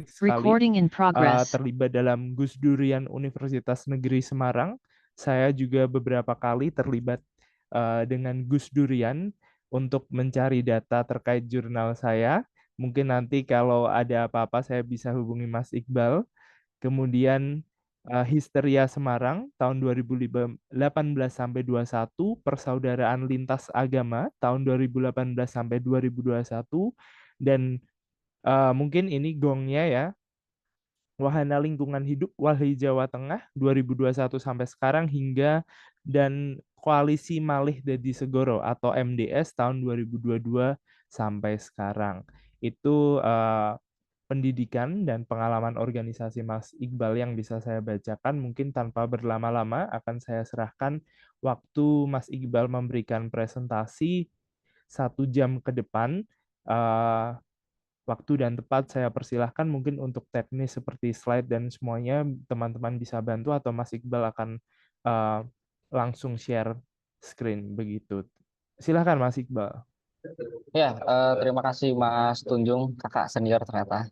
sekali Recording in progress. terlibat dalam Gus Durian Universitas Negeri Semarang. Saya juga beberapa kali terlibat dengan Gus Durian untuk mencari data terkait jurnal saya. Mungkin nanti kalau ada apa-apa saya bisa hubungi Mas Iqbal. Kemudian Histeria Semarang tahun 2018 sampai 21, Persaudaraan Lintas Agama tahun 2018 sampai 2021, dan mungkin ini gongnya ya, Wahana Lingkungan Hidup Walhi Jawa Tengah 2021 sampai sekarang dan Koalisi Malih Dadi Segoro atau MDS tahun 2022 sampai sekarang. Itu pendidikan dan pengalaman organisasi Mas Iqbal yang bisa saya bacakan. Mungkin tanpa berlama-lama akan saya serahkan waktu Mas Iqbal memberikan presentasi 1 jam ke depan. Uh, Waktu dan tepat saya persilahkan, mungkin untuk teknis seperti slide dan semuanya teman-teman bisa bantu atau Mas Iqbal akan uh, langsung share screen begitu. Silahkan Mas Iqbal. Ya, terima kasih Mas Tunjung, kakak senior ternyata.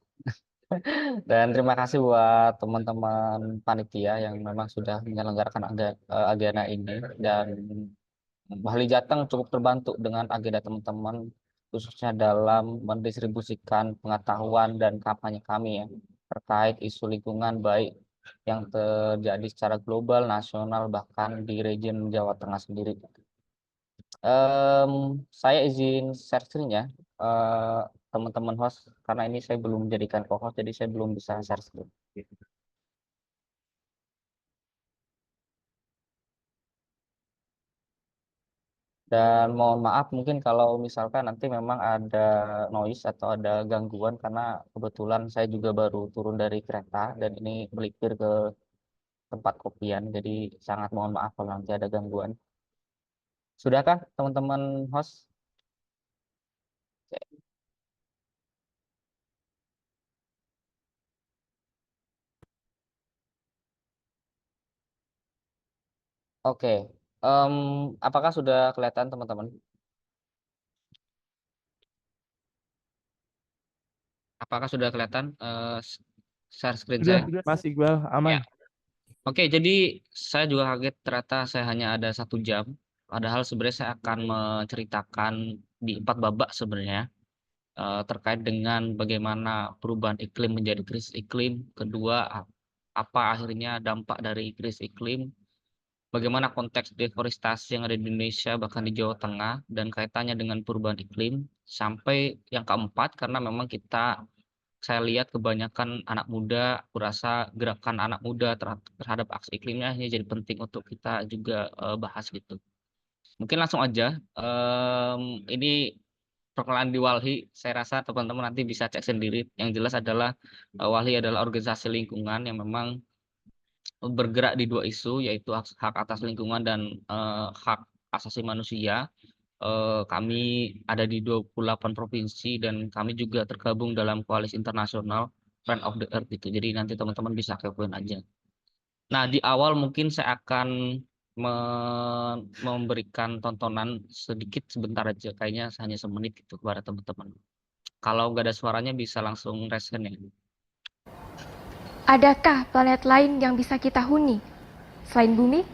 Dan terima kasih buat teman-teman panitia yang memang sudah menyelenggarakan agenda ini. Dan Wali Jateng cukup terbantu dengan agenda teman-teman, khususnya dalam mendistribusikan pengetahuan dan kampanye kami ya, terkait isu lingkungan baik yang terjadi secara global, nasional, bahkan di region Jawa Tengah sendiri. Saya izin share screen ya, teman-teman host, karena ini saya belum menjadikan co-host, jadi saya belum bisa share screen. Dan mohon maaf mungkin kalau misalkan nanti memang ada noise atau ada gangguan, karena kebetulan saya juga baru turun dari kereta dan ini melipir ke tempat kopian, jadi sangat mohon maaf kalau nanti ada gangguan. Sudahkah teman-teman host? Oke, apakah sudah kelihatan teman-teman? Apakah sudah kelihatan share screen Sudah, saya? Mas Iqbal, aman. Ya. Oke, jadi saya juga kaget ternyata saya hanya ada 1 jam. Padahal sebenarnya saya akan menceritakan di 4 babak sebenarnya terkait dengan bagaimana perubahan iklim menjadi krisis iklim. Kedua, apa akhirnya dampak dari krisis iklim. Bagaimana konteks deforestasi yang ada di Indonesia bahkan di Jawa Tengah dan kaitannya dengan perubahan iklim. Sampai yang keempat, karena memang saya lihat kebanyakan anak muda, aku rasa gerakan anak muda terhadap aksi iklimnya ini jadi penting untuk kita juga bahas gitu. Mungkin langsung aja, ini perkenalan di Walhi, saya rasa teman-teman nanti bisa cek sendiri. Yang jelas adalah Walhi adalah organisasi lingkungan yang memang bergerak di 2 isu, yaitu hak atas lingkungan dan hak asasi manusia. Kami ada di 28 provinsi dan kami juga tergabung dalam koalisi internasional Friend of the Earth itu. Jadi nanti teman-teman bisa kepoin aja. Nah, di awal mungkin saya akan memberikan tontonan sedikit sebentar aja, kayaknya hanya semenit gitu kepada teman-teman. Kalau nggak ada suaranya bisa langsung resen ya. Adakah planet lain yang bisa kita huni selain bumi?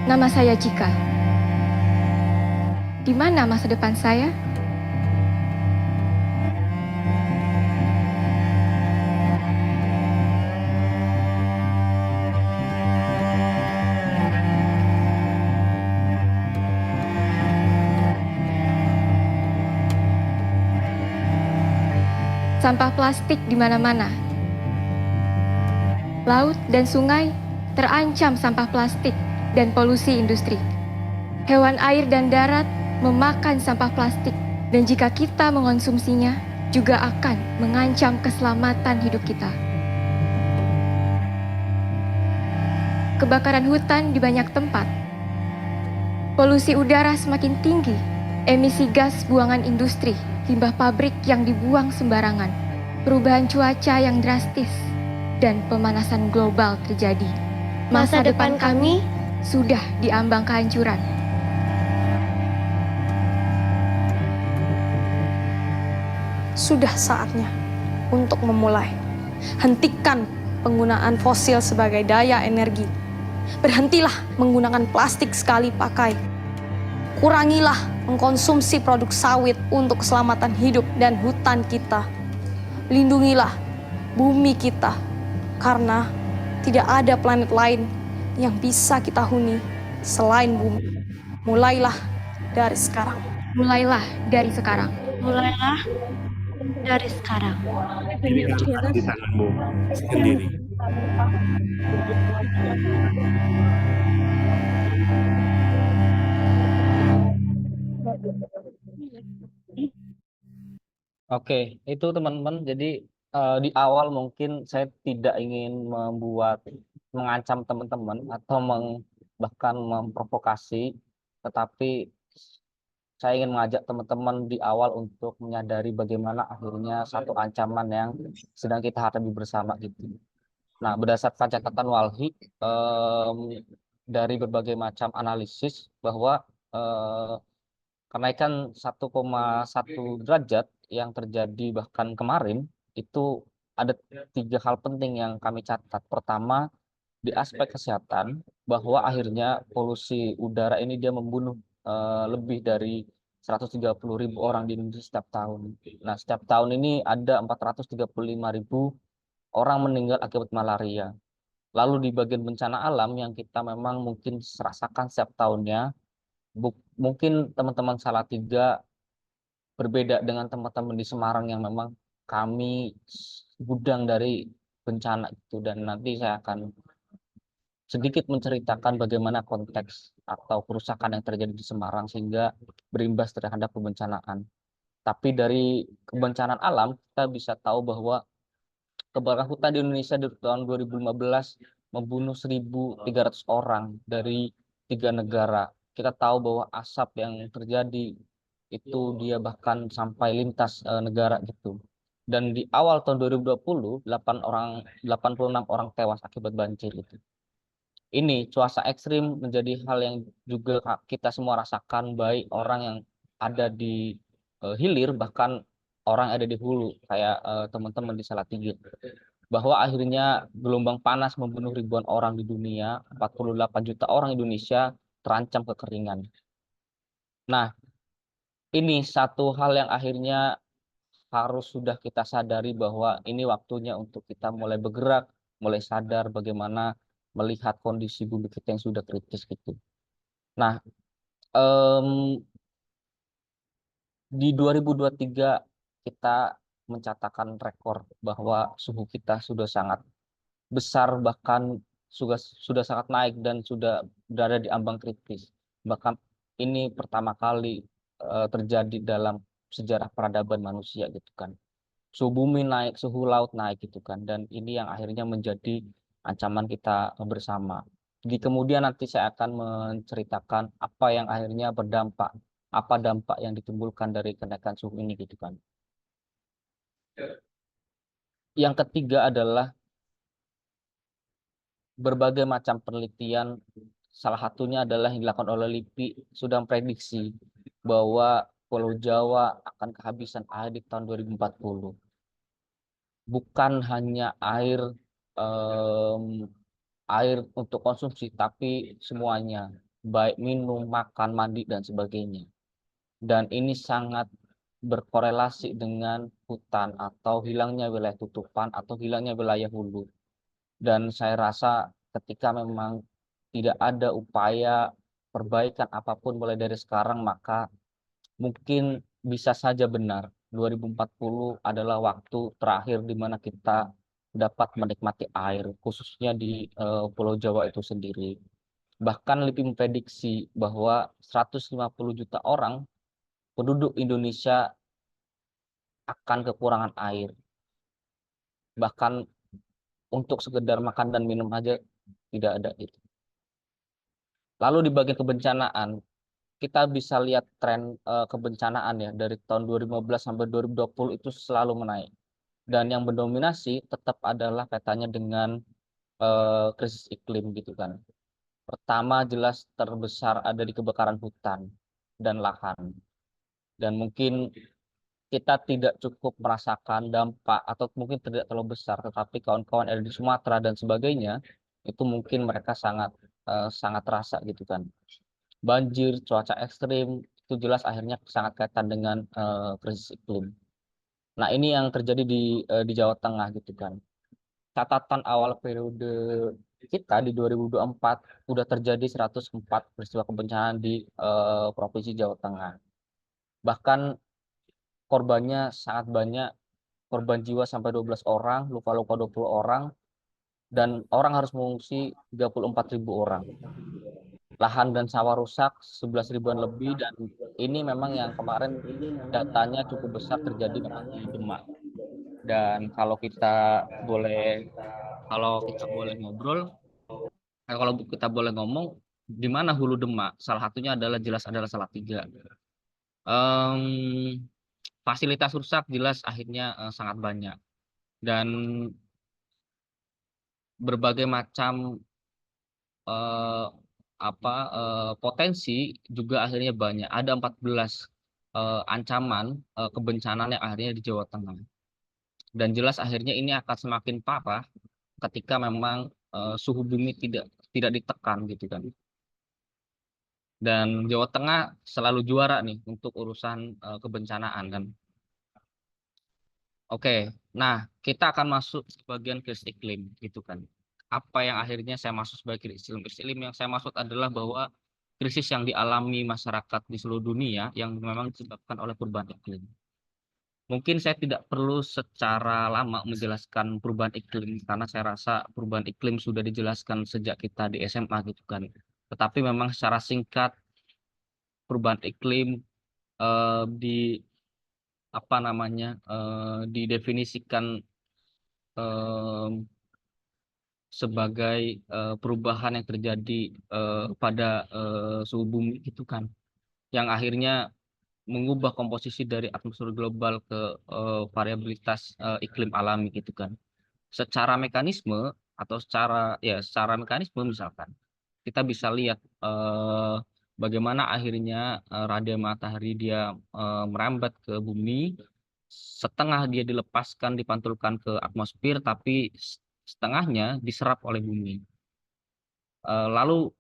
Nama saya Cika. Di mana masa depan saya? Sampah plastik di mana-mana. Laut dan sungai terancam sampah plastik dan polusi industri. Hewan air dan darat memakan sampah plastik, dan jika kita mengonsumsinya juga akan mengancam keselamatan hidup kita. Kebakaran hutan di banyak tempat. Polusi udara semakin tinggi. Emisi gas buangan industri, limbah pabrik yang dibuang sembarangan, perubahan cuaca yang drastis, dan pemanasan global terjadi. Masa depan kami sudah diambang kehancuran. Sudah saatnya untuk memulai. Hentikan penggunaan fosil sebagai daya energi. Berhentilah menggunakan plastik sekali pakai. Kurangilah mengkonsumsi produk sawit untuk keselamatan hidup dan hutan kita. Lindungilah bumi kita, karena tidak ada planet lain yang bisa kita huni selain bumi. Mulailah dari sekarang. Mulailah dari sekarang. Mulailah dari sekarang. Tinggalkan di tanganmu sendiri. Oke, itu teman-teman. Jadi di awal mungkin saya tidak ingin mengancam teman-teman atau bahkan memprovokasi, tetapi saya ingin mengajak teman-teman di awal untuk menyadari bagaimana akhirnya satu ancaman yang sedang kita hadapi bersama gitu. Nah, berdasarkan catatan Walhi dari berbagai macam analisis bahwa kenaikan 1,1 derajat yang terjadi bahkan kemarin itu ada 3 hal penting yang kami catat. Pertama, di aspek kesehatan, bahwa akhirnya polusi udara ini dia membunuh lebih dari 130.000 orang di Indonesia setiap tahun. Nah, setiap tahun ini ada 435.000 orang meninggal akibat malaria. Lalu di bagian bencana alam yang kita memang mungkin rasakan setiap tahunnya, mungkin teman-teman Salatiga berbeda dengan teman-teman di Semarang yang memang kami gudang dari bencana itu, dan nanti saya akan sedikit menceritakan bagaimana konteks atau kerusakan yang terjadi di Semarang sehingga berimbas terhadap kebencanaan. Tapi dari kebencanaan alam kita bisa tahu bahwa kebakaran hutan di Indonesia di tahun 2015 membunuh 1.300 orang dari 3 negara. Kita tahu bahwa asap yang terjadi itu dia bahkan sampai lintas negara gitu. Dan di awal tahun 2020, 86 orang tewas akibat banjir itu. Ini cuaca ekstrim menjadi hal yang juga kita semua rasakan, baik orang yang ada di hilir, bahkan orang yang ada di hulu, kayak teman-teman di Salatiga. Bahwa akhirnya gelombang panas membunuh ribuan orang di dunia, 48 juta orang Indonesia terancam kekeringan. Nah, ini satu hal yang akhirnya harus sudah kita sadari bahwa ini waktunya untuk kita mulai bergerak, mulai sadar bagaimana melihat kondisi bumi kita yang sudah kritis gitu. Nah, di 2023 kita mencatatkan rekor bahwa suhu kita sudah sangat besar, bahkan sudah sangat naik dan sudah berada di ambang kritis. Bahkan ini pertama kali terjadi dalam sejarah peradaban manusia gitu kan. Suhu bumi naik, suhu laut naik gitu kan, dan ini yang akhirnya menjadi ancaman kita bersama. Di kemudian nanti saya akan menceritakan apa yang akhirnya berdampak, apa dampak yang ditimbulkan dari kenaikan suhu ini gitu kan. Yang ketiga adalah berbagai macam penelitian, salah satunya adalah yang dilakukan oleh LIPI, sudah memprediksi bahwa Pulau Jawa akan kehabisan air di tahun 2040. Bukan hanya air untuk konsumsi, tapi semuanya, baik minum, makan, mandi, dan sebagainya. Dan ini sangat berkorelasi dengan hutan atau hilangnya wilayah tutupan atau hilangnya wilayah hulu. Dan saya rasa ketika memang tidak ada upaya perbaikan apapun mulai dari sekarang, maka mungkin bisa saja benar 2040 adalah waktu terakhir di mana kita dapat menikmati air, khususnya di Pulau Jawa itu sendiri. Bahkan lebih memprediksi bahwa 150 juta orang penduduk Indonesia akan kekurangan air. Bahkan untuk sekedar makan dan minum aja tidak ada itu. Lalu di bagian kebencanaan, kita bisa lihat tren kebencanaan ya dari tahun 2015 sampai 2020 itu selalu menaik. Dan yang mendominasi tetap adalah kaitannya dengan krisis iklim gitu kan. Pertama jelas terbesar ada di kebakaran hutan dan lahan. Dan mungkin kita tidak cukup merasakan dampak atau mungkin tidak terlalu besar, tetapi kawan-kawan yang ada di Sumatera dan sebagainya itu mungkin mereka sangat terasa gitu kan. Banjir, cuaca ekstrim itu jelas akhirnya sangat kaitan dengan krisis iklim. Nah, ini yang terjadi di Jawa Tengah gitu kan. Catatan awal periode kita di 2024 udah terjadi 104 peristiwa kebencanaan di Provinsi Jawa Tengah. Bahkan korbannya sangat banyak, korban jiwa sampai 12 orang, luka-luka 20 orang, dan orang harus mengungsi 34.000 orang. Lahan dan sawah rusak 11 ribuan lebih, dan ini memang yang kemarin datanya cukup besar terjadi memang di Demak. Dan kalau kita boleh ngobrol, kalau kita boleh ngomong, di mana hulu Demak? Salah satunya adalah Salatiga. Em, Fasilitas rusak jelas akhirnya sangat banyak, dan berbagai macam eh, potensi juga akhirnya banyak. Ada 14 ancaman kebencanaan yang akhirnya di Jawa Tengah. Dan jelas akhirnya ini akan semakin parah ketika memang suhu bumi tidak ditekan gitu kan. Dan Jawa Tengah selalu juara nih untuk urusan kebencanaan kan. Oke, nah kita akan masuk ke bagian krisis iklim gitu kan. Apa yang akhirnya saya masuk sebagai krisis iklim? Krisis iklim yang saya maksud adalah bahwa krisis yang dialami masyarakat di seluruh dunia yang memang disebabkan oleh perubahan iklim. Mungkin saya tidak perlu secara lama menjelaskan perubahan iklim karena saya rasa perubahan iklim sudah dijelaskan sejak kita di SMA gitu kan. Tetapi memang secara singkat perubahan iklim di apa namanya didefinisikan eh, sebagai perubahan yang terjadi pada suhu bumi gitu kan, yang akhirnya mengubah komposisi dari atmosfer global ke variabilitas iklim alami gitu kan. Secara mekanisme atau secara mekanisme misalkan kita bisa lihat bagaimana akhirnya radia matahari dia merambat ke bumi, setengah dia dilepaskan dipantulkan ke atmosfer tapi setengahnya diserap oleh bumi. Lalu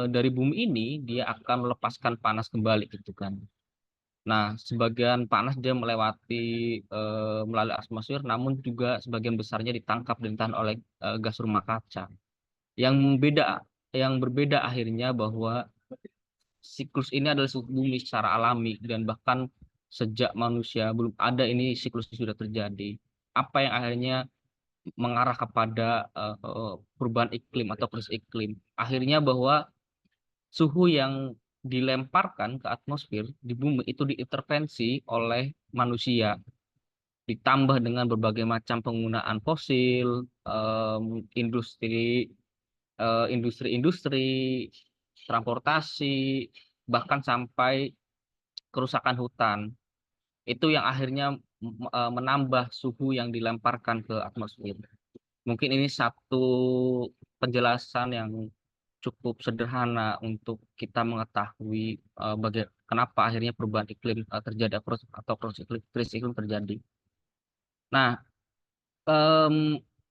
dari bumi ini dia akan melepaskan panas kembali gitu kan. Nah, sebagian panas dia melalui atmosfer, namun juga sebagian besarnya ditangkap dan ditahan oleh gas rumah kaca. Yang berbeda akhirnya bahwa siklus ini adalah siklus bumi secara alami, dan bahkan sejak manusia belum ada ini siklus sudah terjadi. Apa yang akhirnya mengarah kepada perubahan iklim atau krisis iklim? Akhirnya bahwa suhu yang dilemparkan ke atmosfer di bumi itu diintervensi oleh manusia, ditambah dengan berbagai macam penggunaan fosil, industri-industri, transportasi, bahkan sampai kerusakan hutan. Itu yang akhirnya menambah suhu yang dilemparkan ke atmosfer. Mungkin ini satu penjelasan yang cukup sederhana untuk kita mengetahui kenapa akhirnya perubahan iklim terjadi atau krisis iklim terjadi. Nah,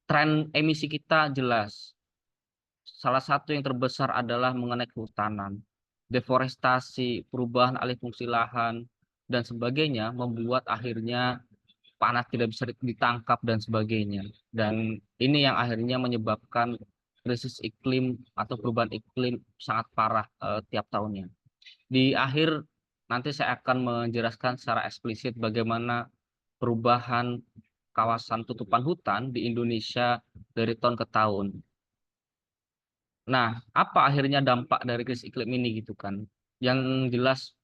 tren emisi kita jelas. Salah satu yang terbesar adalah mengenai kehutanan, deforestasi, perubahan alih fungsi lahan, dan sebagainya membuat akhirnya panas tidak bisa ditangkap dan sebagainya. Dan ini yang akhirnya menyebabkan krisis iklim atau perubahan iklim sangat parah tiap tahunnya. Di akhir nanti saya akan menjelaskan secara eksplisit bagaimana perubahan kawasan tutupan hutan di Indonesia dari tahun ke tahun. Nah, apa akhirnya dampak dari krisis iklim ini gitu kan? Yang jelas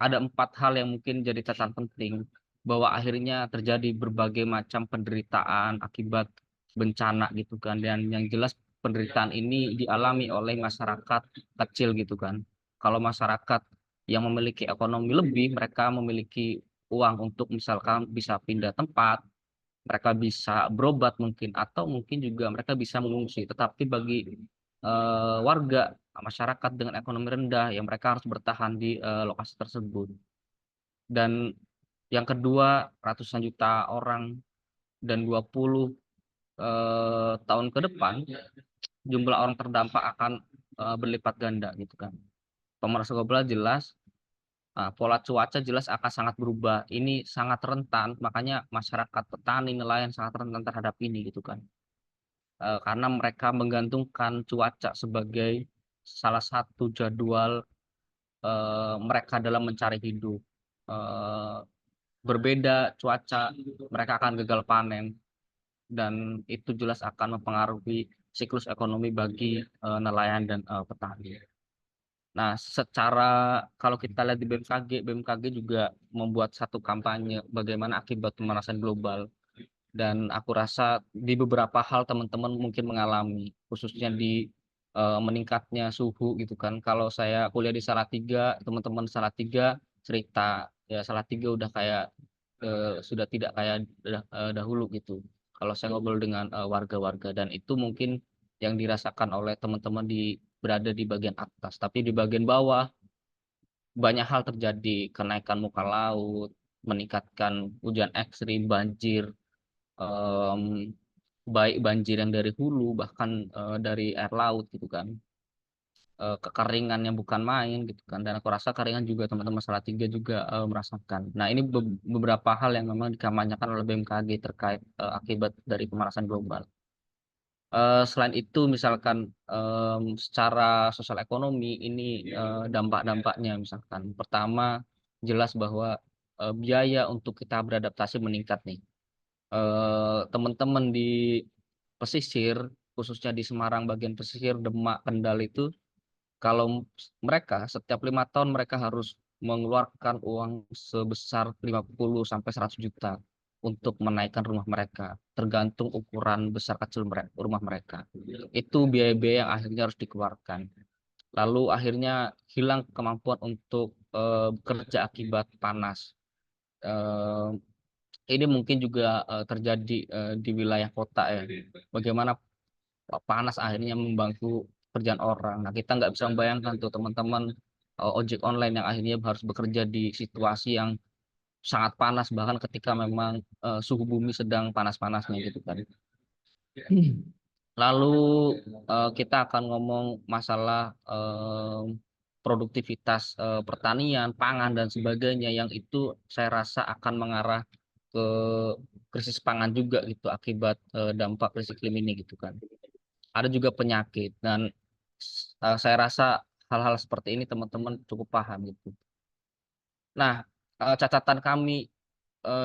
ada 4 hal yang mungkin jadi catatan penting, bahwa akhirnya terjadi berbagai macam penderitaan akibat bencana gitu kan, dan yang jelas penderitaan ini dialami oleh masyarakat kecil gitu kan. Kalau masyarakat yang memiliki ekonomi lebih, mereka memiliki uang untuk misalkan bisa pindah tempat, mereka bisa berobat mungkin, atau mungkin juga mereka bisa mengungsi. Tetapi bagi warga masyarakat dengan ekonomi rendah, yang mereka harus bertahan di lokasi tersebut. Dan yang kedua, ratusan juta orang dan 20 tahun ke depan jumlah orang terdampak akan berlipat ganda gitu kan. Pemanasan global jelas, pola cuaca jelas akan sangat berubah. Ini sangat rentan, makanya masyarakat petani nelayan sangat rentan terhadap ini gitu kan. Karena mereka menggantungkan cuaca sebagai salah satu jadwal mereka dalam mencari hidup. Berbeda cuaca, mereka akan gagal panen, dan itu jelas akan mempengaruhi siklus ekonomi bagi nelayan dan petani. Nah, secara kalau kita lihat di BMKG juga membuat satu kampanye bagaimana akibat pemanasan global. Dan aku rasa di beberapa hal teman-teman mungkin mengalami, khususnya di meningkatnya suhu gitu kan. Kalau saya kuliah di Salatiga, teman-teman Salatiga cerita ya Salatiga udah kayak sudah tidak kayak dahulu gitu. Kalau saya ngobrol dengan warga-warga, dan itu mungkin yang dirasakan oleh teman-teman berada di bagian atas, tapi di bagian bawah banyak hal terjadi, kenaikan muka laut, meningkatkan hujan ekstrim, banjir, baik banjir yang dari hulu bahkan dari air laut gitu kan. Kekeringan yang bukan main gitu kan, dan aku rasa keringan juga teman-teman Salatiga juga merasakan. Nah, ini beberapa hal yang memang dikampanyekan oleh BMKG terkait akibat dari pemanasan global. Selain itu misalkan secara sosial ekonomi ini dampak-dampaknya, misalkan pertama jelas bahwa biaya untuk kita beradaptasi meningkat nih. Teman-teman di pesisir, khususnya di Semarang bagian pesisir, Demak, Kendal itu, kalau mereka setiap 5 tahun mereka harus mengeluarkan uang sebesar 50 sampai 100 juta untuk menaikkan rumah mereka, tergantung ukuran besar kecil rumah mereka. Itu biaya-biaya yang akhirnya harus dikeluarkan. Lalu akhirnya hilang kemampuan untuk bekerja akibat panas. Ini mungkin juga terjadi di wilayah kota ya. Bagaimana panas akhirnya mengganggu kerjaan orang. Nah, kita nggak bisa membayangkan tuh teman-teman ojek online yang akhirnya harus bekerja di situasi yang sangat panas, bahkan ketika memang suhu bumi sedang panas-panasnya gitu kan. Lalu kita akan ngomong masalah produktivitas pertanian, pangan dan sebagainya, yang itu saya rasa akan mengarah ke krisis pangan juga gitu akibat dampak krisis iklim ini gitu kan. Ada juga penyakit, dan saya rasa hal-hal seperti ini teman-teman cukup paham gitu. Nah, catatan kami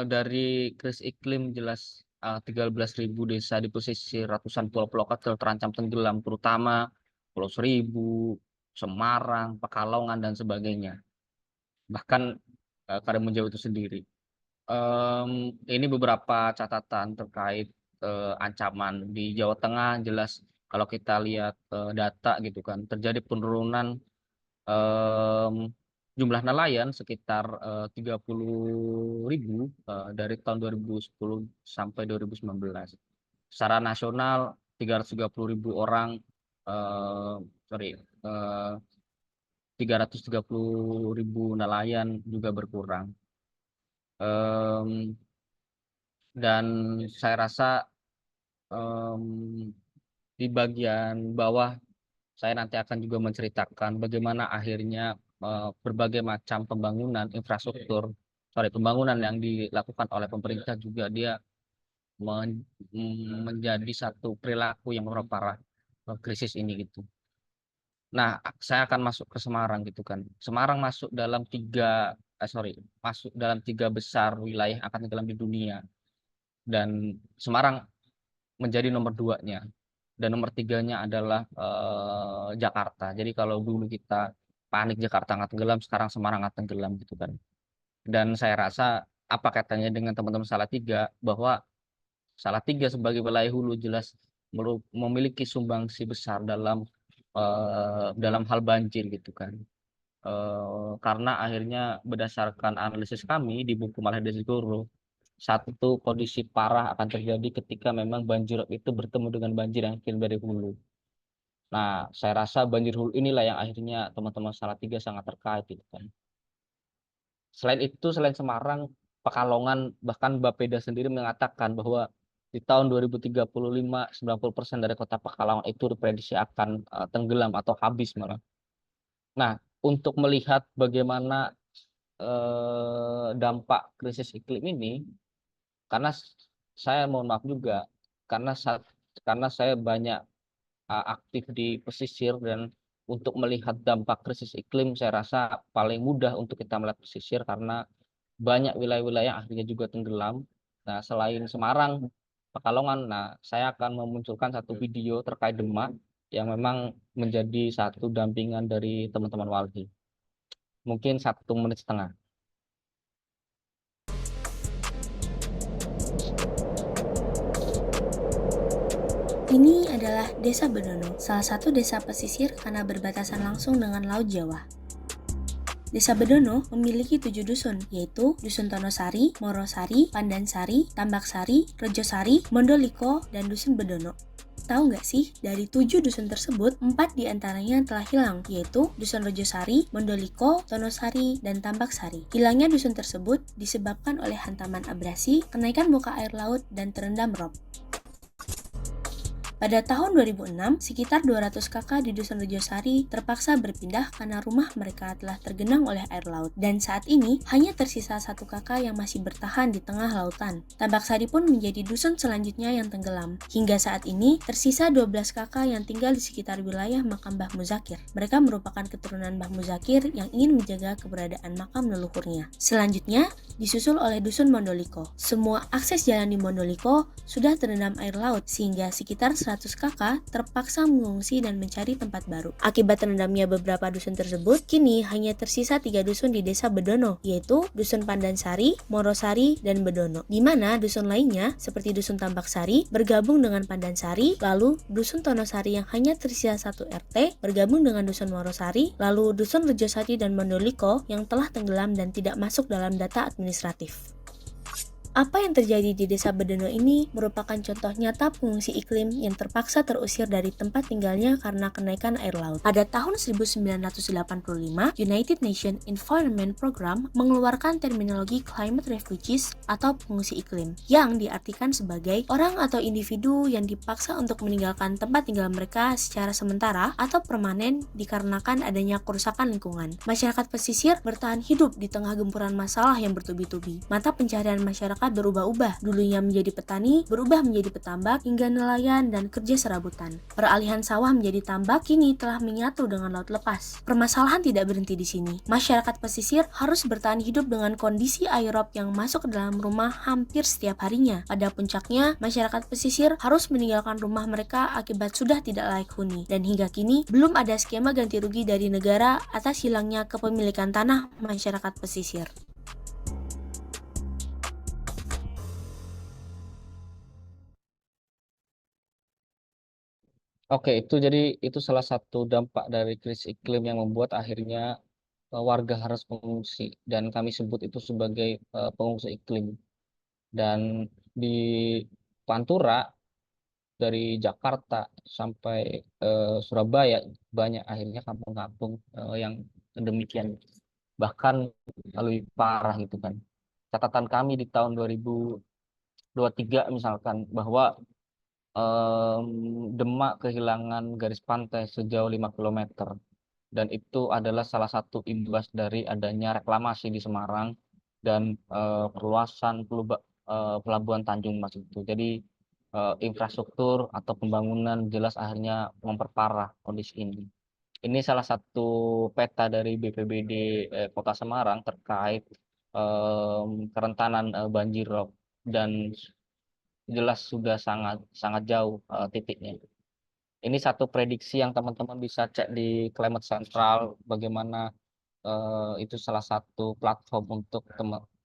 dari krisis iklim jelas 13.000 desa di pesisir, ratusan pulau-pulau kecil terancam tenggelam, terutama Pulau Seribu, Semarang, Pekalongan dan sebagainya. Bahkan Karimun Jawa itu sendiri. Ini beberapa catatan terkait ancaman di Jawa Tengah. Jelas kalau kita lihat data gitu kan, terjadi penurunan jumlah nelayan sekitar 30.000 dari tahun 2010 sampai 2019. Secara nasional 330.000 orang, sorry, 330.000 nelayan juga berkurang. Dan saya rasa di bagian bawah saya nanti akan juga menceritakan bagaimana akhirnya berbagai macam pembangunan yang dilakukan oleh pemerintah juga dia menjadi satu perilaku yang memperparah krisis ini gitu. Nah, saya akan masuk ke Semarang gitu kan. Semarang masuk dalam masuk dalam 3 besar wilayah akan tenggelam di dunia, dan Semarang menjadi nomor 2-nya, dan nomor 3-nya adalah Jakarta. Jadi kalau dulu kita panik Jakarta nggak tenggelam, sekarang Semarang nggak tenggelam gitu kan. Dan saya rasa apa katanya dengan teman-teman Salatiga, bahwa Salatiga sebagai wilayah hulu jelas memiliki sumbangsi besar dalam hal banjir gitu kan. Karena akhirnya berdasarkan analisis kami di buku Malah Desi Guru, satu kondisi parah akan terjadi ketika memang banjir itu bertemu dengan banjir yang kirim dari hulu. Nah, saya rasa banjir hulu inilah yang akhirnya teman-teman Salatiga sangat terkait gitu kan. Selain itu, selain Semarang, Pekalongan, bahkan Bapeda sendiri mengatakan bahwa di tahun 2035 90% dari kota Pekalongan itu diprediksi akan tenggelam atau habis malah. Nah, untuk melihat bagaimana dampak krisis iklim ini, karena saya mohon maaf juga, karena karena saya banyak aktif di pesisir, dan untuk melihat dampak krisis iklim saya rasa paling mudah untuk kita melihat pesisir karena banyak wilayah-wilayah yang akhirnya juga tenggelam. Nah, selain Semarang, Pekalongan, nah saya akan memunculkan satu video terkait Demak yang memang menjadi satu dampingan dari teman-teman Walhi. Mungkin 1,5 menit. Ini adalah Desa Bedono, salah satu desa pesisir karena berbatasan langsung dengan Laut Jawa. Desa Bedono memiliki 7 dusun, yaitu Dusun Tonosari, Morosari, Pandansari, Tambaksari, Rejosari, Mondoliko, dan Dusun Bedono. Tahu nggak sih, dari 7 dusun tersebut, 4 diantaranya telah hilang, yaitu Dusun Rejosari, Mondoliko, Tonosari, dan Tambaksari. Hilangnya dusun tersebut disebabkan oleh hantaman abrasi, kenaikan muka air laut, dan terendam rob. Pada tahun 2006, sekitar 200 kakak di Dusun Rejosari terpaksa berpindah karena rumah mereka telah tergenang oleh air laut. Dan saat ini, hanya tersisa 1 kakak yang masih bertahan di tengah lautan. Tambaksari pun menjadi dusun selanjutnya yang tenggelam. Hingga saat ini, tersisa 12 kakak yang tinggal di sekitar wilayah makam Mbah Muzakir. Mereka merupakan keturunan Mbah Muzakir yang ingin menjaga keberadaan makam leluhurnya. Selanjutnya, disusul oleh Dusun Mondoliko. Semua akses jalan di Mondoliko sudah terendam air laut, sehingga sekitar 100 kakak terpaksa mengungsi dan mencari tempat baru. Akibat terendamnya beberapa dusun tersebut, kini hanya tersisa 3 dusun di Desa Bedono, yaitu Dusun Pandansari, Morosari, dan Bedono. Di mana dusun lainnya, seperti Dusun Tambaksari, bergabung dengan Pandansari, lalu Dusun Tonosari yang hanya tersisa 1 RT, bergabung dengan Dusun Morosari, lalu Dusun Rejosari dan Mondoliko yang telah tenggelam dan tidak masuk dalam data administratif. Apa yang terjadi di Desa Bedono ini merupakan contoh nyata pengungsi iklim yang terpaksa terusir dari tempat tinggalnya karena kenaikan air laut. Pada tahun 1985, United Nations Environment Program mengeluarkan terminologi climate refugees atau pengungsi iklim, yang diartikan sebagai orang atau individu yang dipaksa untuk meninggalkan tempat tinggal mereka secara sementara atau permanen dikarenakan adanya kerusakan lingkungan. Masyarakat pesisir bertahan hidup di tengah gempuran masalah yang bertubi-tubi. Mata pencaharian masyarakat berubah-ubah, dulunya menjadi petani, berubah menjadi petambak, hingga nelayan dan kerja serabutan. Peralihan sawah menjadi tambak kini telah menyatu dengan laut lepas. Permasalahan tidak berhenti di sini. Masyarakat pesisir harus bertahan hidup dengan kondisi air rob yang masuk ke dalam rumah hampir setiap harinya. Pada puncaknya, masyarakat pesisir harus meninggalkan rumah mereka akibat sudah tidak layak huni. Dan hingga kini, belum ada skema ganti rugi dari negara atas hilangnya kepemilikan tanah masyarakat pesisir. Oke, itu salah satu dampak dari krisis iklim yang membuat akhirnya warga harus mengungsi, dan kami sebut itu sebagai pengungsi iklim. Dan di Pantura, dari Jakarta sampai Surabaya, banyak akhirnya kampung-kampung yang demikian, bahkan lebih parah gitu kan. Catatan kami di tahun 2023 misalkan bahwa Demak kehilangan garis pantai sejauh 5 km, dan itu adalah salah satu imbas dari adanya reklamasi di Semarang dan perluasan pelabuhan Tanjung Mas itu. Jadi infrastruktur atau pembangunan jelas akhirnya memperparah kondisi ini. Ini salah satu peta dari BPBD Kota Semarang terkait kerentanan banjir rob, dan jelas sudah sangat sangat jauh titiknya. Ini satu prediksi yang teman-teman bisa cek di Climate Central, bagaimana itu salah satu platform untuk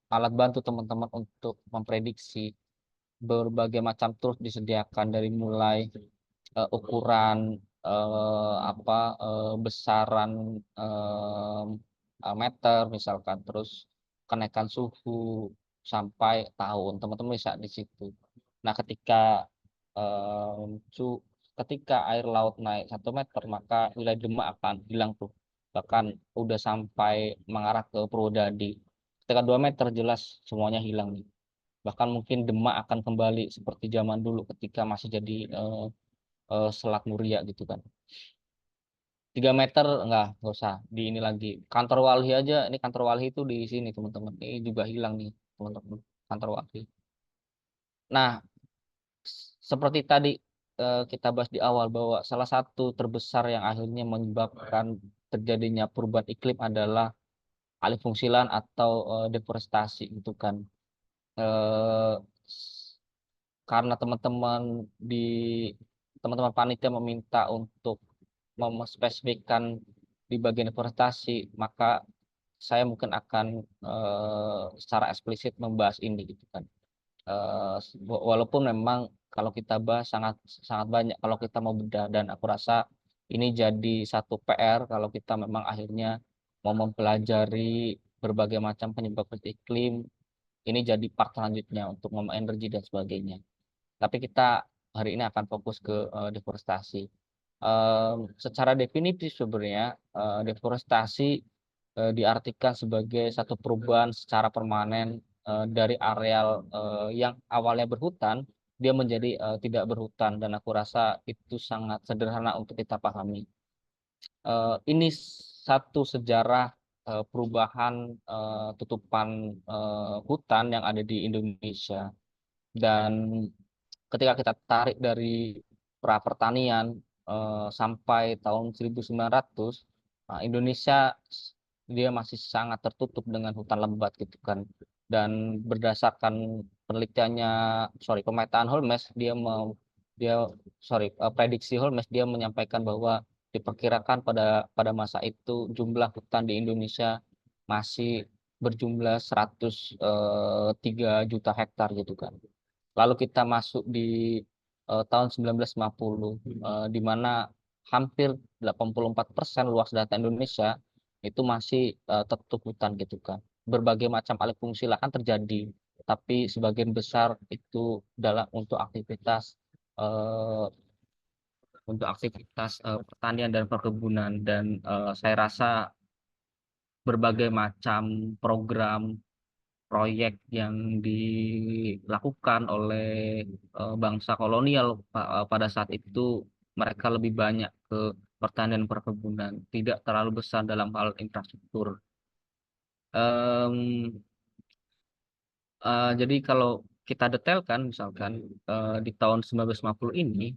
alat bantu teman-teman untuk memprediksi. Berbagai macam tools disediakan, dari mulai ukuran besaran meter misalkan, terus kenaikan suhu sampai tahun, teman-teman bisa di situ. Nah, ketika air laut naik 1 meter, maka wilayah Demak akan hilang tuh, bahkan udah sampai mengarah ke Purwodadi. Ketika 2 meter jelas semuanya hilang nih. Bahkan mungkin Demak akan kembali seperti zaman dulu ketika masih jadi Selat Muria gitu kan. 3 meter nggak usah di ini lagi. Kantor Walhi aja, ini kantor Walhi itu di sini teman-teman. Ini juga hilang nih teman-teman, kantor Walhi. Nah, seperti tadi kita bahas di awal bahwa salah satu terbesar yang akhirnya menyebabkan terjadinya perubahan iklim adalah alih fungsi lahan atau deforestasi gitu kan. Eh, karena teman-teman panitia meminta untuk memspesifikkan di bagian deforestasi, maka saya mungkin akan secara eksplisit membahas ini gitu kan. Walaupun memang kalau kita bahas sangat sangat banyak kalau kita mau bedah, dan aku rasa ini jadi satu PR kalau kita memang akhirnya mau mempelajari berbagai macam penyebab krisis iklim, ini jadi part selanjutnya untuk ngomong energi dan sebagainya. Tapi kita hari ini akan fokus ke deforestasi. Secara definitif sebenarnya deforestasi diartikan sebagai satu perubahan secara permanen dari areal yang awalnya berhutan dia menjadi tidak berhutan, dan aku rasa itu sangat sederhana untuk kita pahami. Ini satu sejarah perubahan tutupan hutan yang ada di Indonesia, dan ketika kita tarik dari pra pertanian sampai tahun 1900, Indonesia dia masih sangat tertutup dengan hutan lebat gitu kan. Dan berdasarkan penelitiannya, pemetaan Holmes, prediksi Holmes, dia menyampaikan bahwa diperkirakan pada masa itu jumlah hutan di Indonesia masih berjumlah 103 juta hektar gitu kan. Lalu kita masuk di tahun 1950, di mana hampir 84% luas data Indonesia itu masih tertutup hutan gitu kan. Berbagai macam alih fungsi lahan terjadi, tapi sebagian besar itu adalah eh, untuk aktivitas pertanian dan perkebunan. Dan saya rasa berbagai macam program proyek yang dilakukan oleh bangsa kolonial pada saat itu, mereka lebih banyak ke pertanian perkebunan, tidak terlalu besar dalam hal infrastruktur. Em, jadi kalau kita detailkan, misalkan di tahun 1950 ini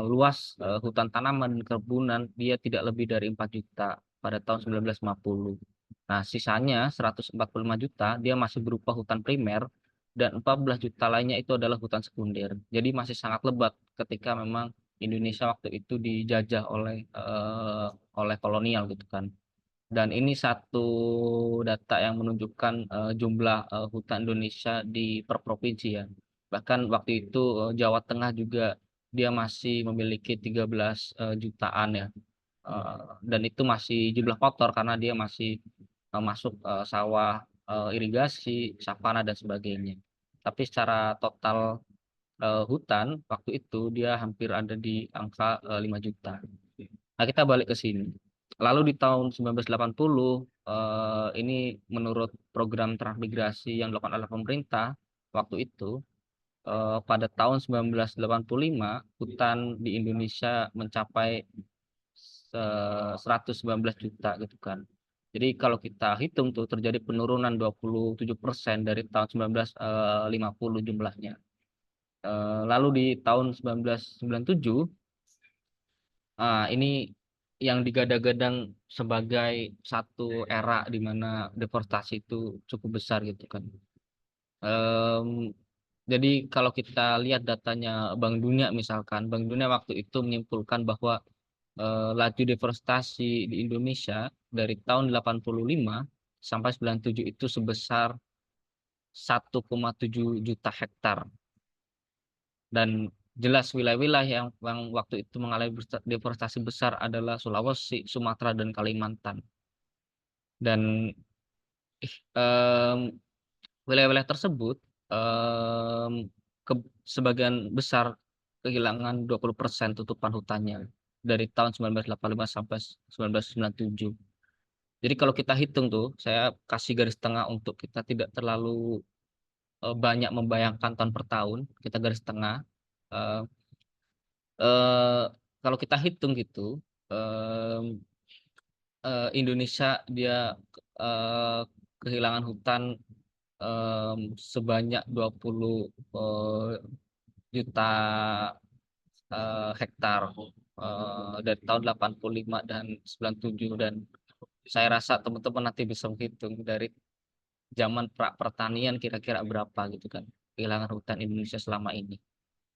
luas hutan tanaman dan perkebunan dia tidak lebih dari 4 juta pada tahun 1950. Nah, sisanya 145 juta dia masih berupa hutan primer, dan 14 juta lainnya itu adalah hutan sekunder. Jadi masih sangat lebat ketika memang Indonesia waktu itu dijajah oleh kolonial gitu kan. Dan ini satu data yang menunjukkan jumlah hutan Indonesia di per provinsi ya. Bahkan waktu itu Jawa Tengah juga dia masih memiliki 13 jutaan ya. Dan itu masih jumlah kotor karena dia masih masuk sawah irigasi, savana dan sebagainya. Tapi secara total hutan waktu itu dia hampir ada di angka 5 juta. Nah, kita balik ke sini. Lalu di tahun 1980, ini menurut program transmigrasi yang dilakukan oleh pemerintah waktu itu, pada tahun 1985 hutan di Indonesia mencapai 119 juta gitu kan. Jadi kalau kita hitung tuh terjadi penurunan 27% dari tahun 1950 jumlahnya. Lalu di tahun 1997, ini yang digadang-gadang sebagai satu era di mana deforestasi itu cukup besar gitu kan. Jadi kalau kita lihat datanya Bank Dunia misalkan, Bank Dunia waktu itu menyimpulkan bahwa laju deforestasi di Indonesia dari tahun 85 sampai 97 itu sebesar 1,7 juta hektar. Dan jelas wilayah-wilayah yang waktu itu mengalami deforestasi besar adalah Sulawesi, Sumatera, dan Kalimantan. Dan wilayah-wilayah tersebut sebagian besar kehilangan 20% tutupan hutannya dari tahun 1985 sampai 1997. Jadi kalau kita hitung tuh, saya kasih garis tengah untuk kita tidak terlalu banyak membayangkan tahun per tahun, kita garis tengah. Eh, Kalau kita hitung gitu, Indonesia dia kehilangan hutan sebanyak 20 juta hektar dari tahun 85 dan 97, dan saya rasa teman-teman nanti bisa menghitung dari zaman pertanian kira-kira berapa gitu kan kehilangan hutan Indonesia selama ini.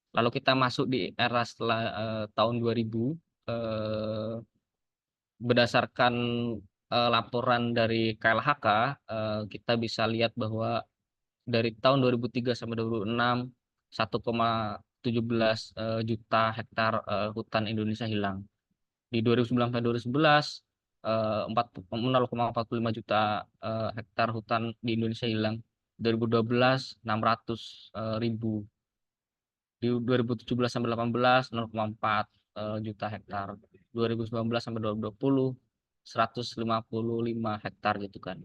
Lalu kita masuk di era setelah tahun 2000, berdasarkan laporan dari KLHK, kita bisa lihat bahwa dari tahun 2003 sampai 2006 1,17 juta hektar hutan Indonesia hilang. Di 2009 sampai 2011 0,45 juta hektar hutan di Indonesia hilang. 2012 600 ribu. Di 2017 sampai 18 0,4 juta hektar. 2019 sampai 2020 155 hektar gitu kan.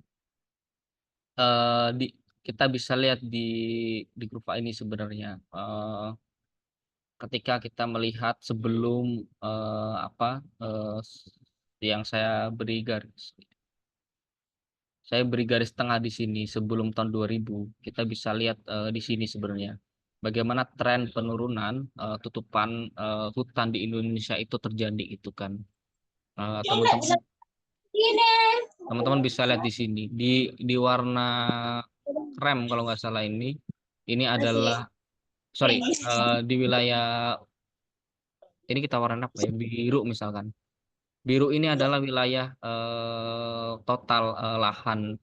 Kita bisa lihat di kurva ini sebenarnya ketika kita melihat sebelum yang saya beri garis tengah di sini sebelum tahun 2000, kita bisa lihat di sini sebenarnya bagaimana tren penurunan tutupan hutan di Indonesia itu terjadi itu kan. Teman-teman bisa lihat di sini di warna krem kalau nggak salah ini adalah di wilayah ini kita warna apa ya, biru misalkan. Biru ini adalah wilayah total lahan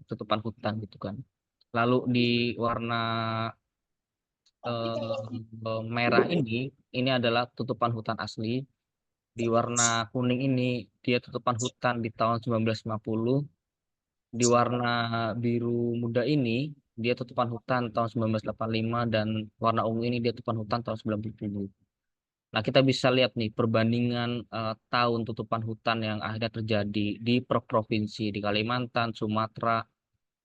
tutupan hutan gitu kan. Lalu di warna merah ini adalah tutupan hutan asli. Di warna kuning ini dia tutupan hutan di tahun 1950. Di warna biru muda ini dia tutupan hutan tahun 1985, dan warna ungu ini dia tutupan hutan tahun 90. Nah, kita bisa lihat nih perbandingan tahun tutupan hutan yang akhirnya terjadi di provinsi di Kalimantan, Sumatera,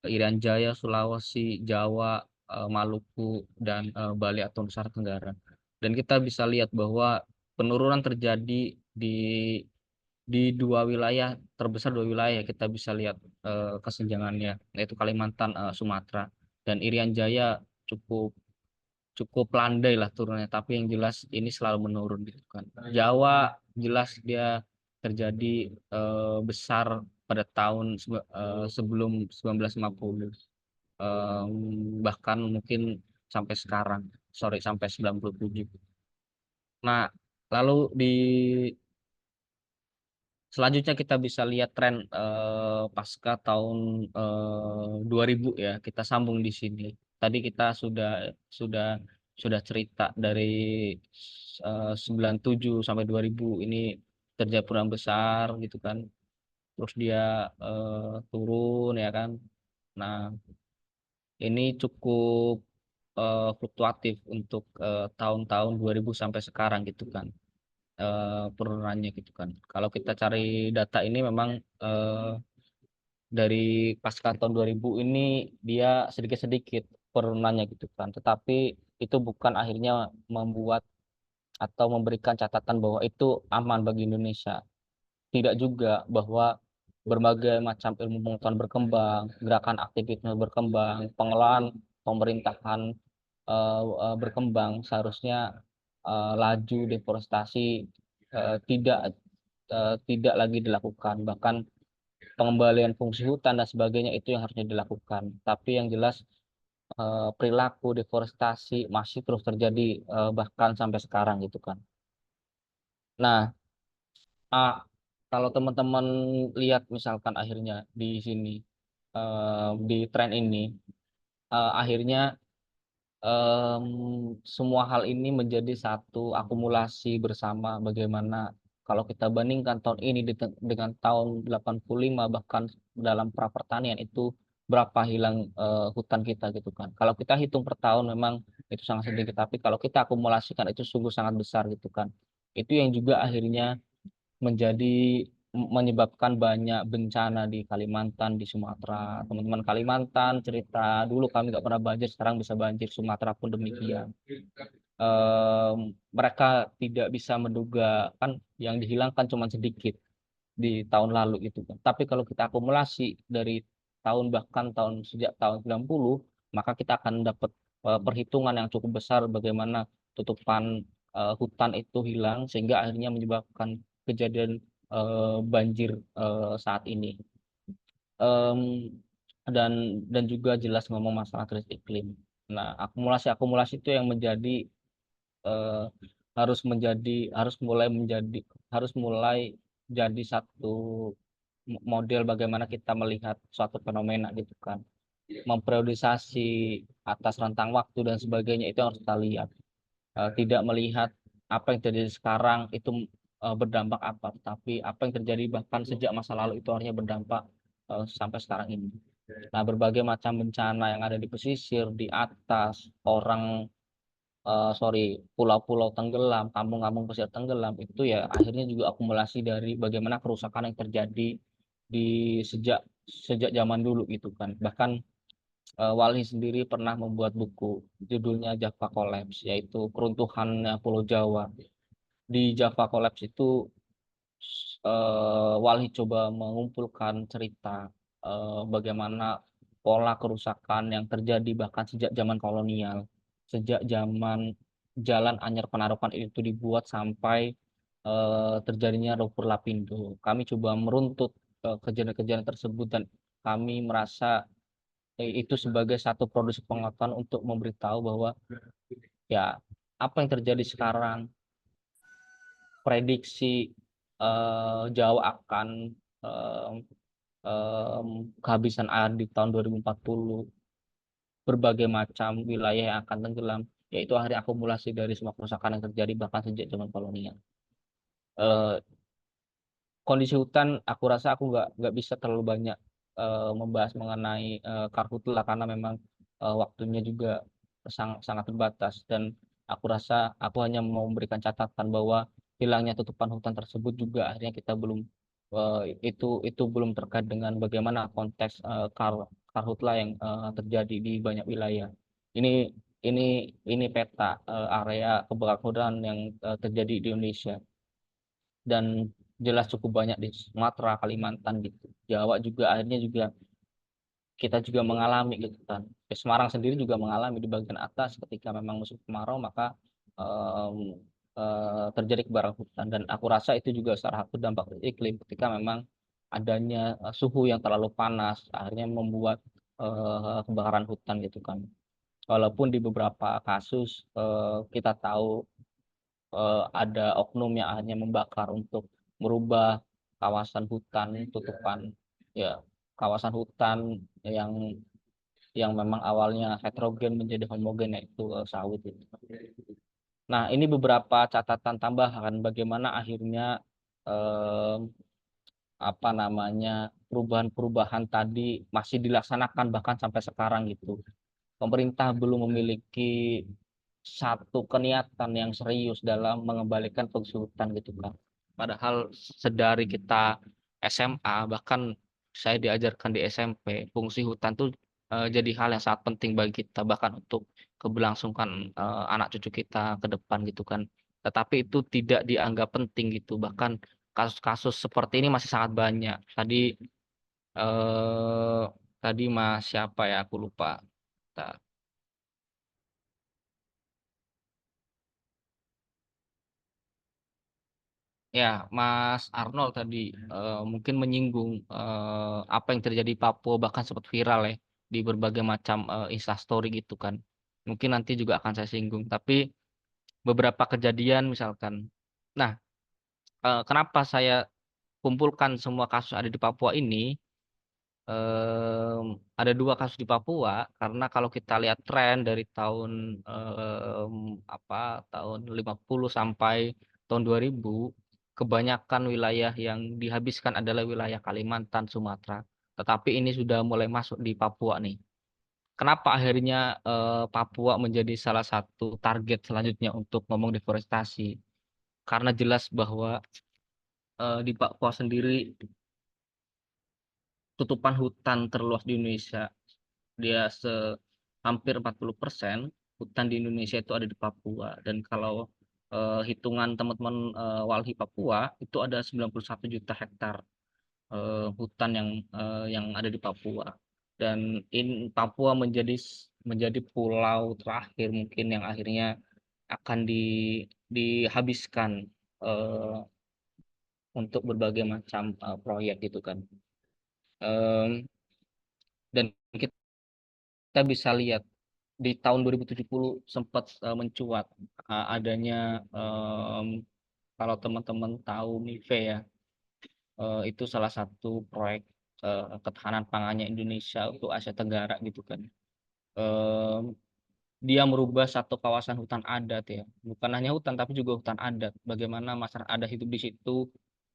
Irian Jaya, Sulawesi, Jawa, Maluku, dan Bali atau Nusa Tenggara. Dan kita bisa lihat bahwa penurunan terjadi di dua wilayah terbesar, dua wilayah kita bisa lihat kesenjangannya, yaitu Kalimantan, Sumatera, dan Irian Jaya cukup landai lah turunnya, tapi yang jelas ini selalu menurun gitu kan. Jawa jelas dia terjadi besar pada tahun sebelum 1950, bahkan mungkin sampai sekarang, sampai 97. Nah, lalu selanjutnya kita bisa lihat tren pasca tahun 2000 ya. Kita sambung di sini. Tadi kita sudah cerita dari 97 sampai 2000 ini terjadi penurunan besar gitu kan. Terus dia turun ya kan. Nah, ini cukup fluktuatif untuk tahun-tahun 2000 sampai sekarang gitu kan. Penurunannya gitu kan. Kalau kita cari data ini memang dari pasca tahun 2000 ini dia sedikit-sedikit penurunannya gitu kan. Tetapi itu bukan akhirnya membuat atau memberikan catatan bahwa itu aman bagi Indonesia. Tidak juga, bahwa berbagai macam ilmu pengetahuan berkembang, gerakan aktivisme berkembang, pengelolaan pemerintahan berkembang, seharusnya laju deforestasi tidak lagi dilakukan. Bahkan pengembalian fungsi hutan dan sebagainya itu yang harusnya dilakukan. Tapi yang jelas perilaku deforestasi masih terus terjadi bahkan sampai sekarang gitu kan. Nah, kalau teman-teman lihat misalkan akhirnya di sini di tren ini akhirnya semua hal ini menjadi satu akumulasi bersama, bagaimana kalau kita bandingkan tahun ini dengan tahun 85, bahkan dalam pra pertanian itu berapa hilang hutan kita gitu kan. Kalau kita hitung per tahun memang itu sangat sedikit, tapi kalau kita akumulasikan itu sungguh sangat besar gitu kan. Itu yang juga akhirnya menjadi menyebabkan banyak bencana di Kalimantan, di Sumatera. Teman-teman Kalimantan cerita dulu kami nggak pernah banjir, sekarang bisa banjir. Sumatera pun demikian. Mereka tidak bisa menduga kan yang dihilangkan cuma sedikit di tahun lalu itu kan. Tapi kalau kita akumulasi dari bahkan sejak tahun 90, maka kita akan dapat perhitungan yang cukup besar bagaimana tutupan hutan itu hilang sehingga akhirnya menyebabkan kejadian banjir saat ini. Dan juga jelas ngomong masalah krisis iklim. Nah, akumulasi itu yang menjadi eh, harus mulai jadi satu model bagaimana kita melihat suatu fenomena gitu kan. Memperiodisasi atas rentang waktu dan sebagainya itu harus kita lihat. Tidak melihat apa yang terjadi sekarang itu berdampak apa, tapi apa yang terjadi bahkan sejak masa lalu itu harusnya berdampak sampai sekarang ini. Nah, berbagai macam bencana yang ada di pesisir, di atas, pulau-pulau tenggelam, kampung-kampung pesisir tenggelam, itu ya akhirnya juga akumulasi dari bagaimana kerusakan yang terjadi di sejak sejak zaman dulu gitu kan. Bahkan Walhi sendiri pernah membuat buku judulnya Java Collapse, yaitu keruntuhannya Pulau Jawa. Di Java Collapse itu Walhi coba mengumpulkan cerita bagaimana pola kerusakan yang terjadi bahkan sejak zaman kolonial, sejak zaman Jalan Anyar Penarukan itu dibuat sampai terjadinya lumpur lapindo. Kami coba meruntut kejadian-kejadian tersebut dan kami merasa itu sebagai satu produksi pengetahuan untuk memberitahu bahwa ya apa yang terjadi sekarang, prediksi Jawa akan eh, kehabisan air di tahun 2040, berbagai macam wilayah yang akan tenggelam, yaitu akhirnya akumulasi dari semua kerusakan yang terjadi bahkan sejak zaman kolonial. Eh, Kondisi hutan, aku rasa aku nggak bisa terlalu banyak membahas mengenai karhutla karena memang waktunya juga sangat terbatas dan aku rasa aku hanya mau memberikan catatan bahwa hilangnya tutupan hutan tersebut juga akhirnya kita belum eh, itu belum terkait dengan bagaimana konteks karhutla yang terjadi di banyak wilayah. Ini ini ini peta area kebakaran yang terjadi di Indonesia dan jelas cukup banyak di Sumatera, Kalimantan gitu. Jawa juga akhirnya juga kita juga mengalami gitu kan. Di Semarang sendiri juga mengalami di bagian atas ketika memang musim kemarau maka em, terjadi kebakaran hutan dan aku rasa itu juga salah satu dampak iklim ketika memang adanya suhu yang terlalu panas akhirnya membuat kebakaran hutan gitu kan. Walaupun di beberapa kasus kita tahu ada oknum yang akhirnya membakar untuk merubah kawasan hutan tutupan ya kawasan hutan yang memang awalnya heterogen menjadi homogen yaitu sawit itu. Nah, ini beberapa catatan tambahan bagaimana akhirnya eh, apa namanya perubahan-perubahan tadi masih dilaksanakan bahkan sampai sekarang gitu. Pemerintah belum memiliki satu keniatan yang serius dalam mengembalikan fungsi hutan gitu kan. Padahal sedari kita SMA bahkan saya diajarkan di SMP fungsi hutan tuh jadi hal yang sangat penting bagi kita bahkan untuk keberlangsungan anak cucu kita ke depan gitu kan. Tetapi itu tidak dianggap penting gitu. Bahkan kasus-kasus seperti ini masih sangat banyak. Eh, tadi Mas siapa ya aku lupa. Bentar. Ya, Mas Arnold tadi mungkin menyinggung apa yang terjadi di Papua bahkan sempat viral ya di berbagai macam Instastory gitu kan. Mungkin nanti juga akan saya singgung. Tapi beberapa kejadian misalkan. Nah, kenapa saya kumpulkan semua kasus ada di Papua ini? Ada dua kasus di Papua karena kalau kita lihat tren dari tahun tahun 50 sampai tahun 2000 kebanyakan wilayah yang dihabiskan adalah wilayah Kalimantan, Sumatera. Tetapi ini sudah mulai masuk di Papua nih. Kenapa akhirnya Papua menjadi salah satu target selanjutnya untuk ngomong deforestasi? Karena jelas bahwa di Papua sendiri tutupan hutan terluas di Indonesia, dia hampir 40% hutan di Indonesia itu ada di Papua. Dan kalau hitungan teman-teman Walhi Papua itu ada 91 juta hektar hutan yang ada di Papua. Dan Papua menjadi pulau terakhir mungkin yang akhirnya akan dihabiskan untuk berbagai macam proyek gitu kan. Dan kita bisa lihat di tahun 2070 sempat mencuat adanya kalau teman-teman tahu MIVE ya, itu salah satu proyek ketahanan pangannya Indonesia untuk Asia Tenggara gitu kan. Dia merubah satu kawasan hutan adat ya, bukan hanya hutan tapi juga hutan adat. Bagaimana masyarakat adat hidup di situ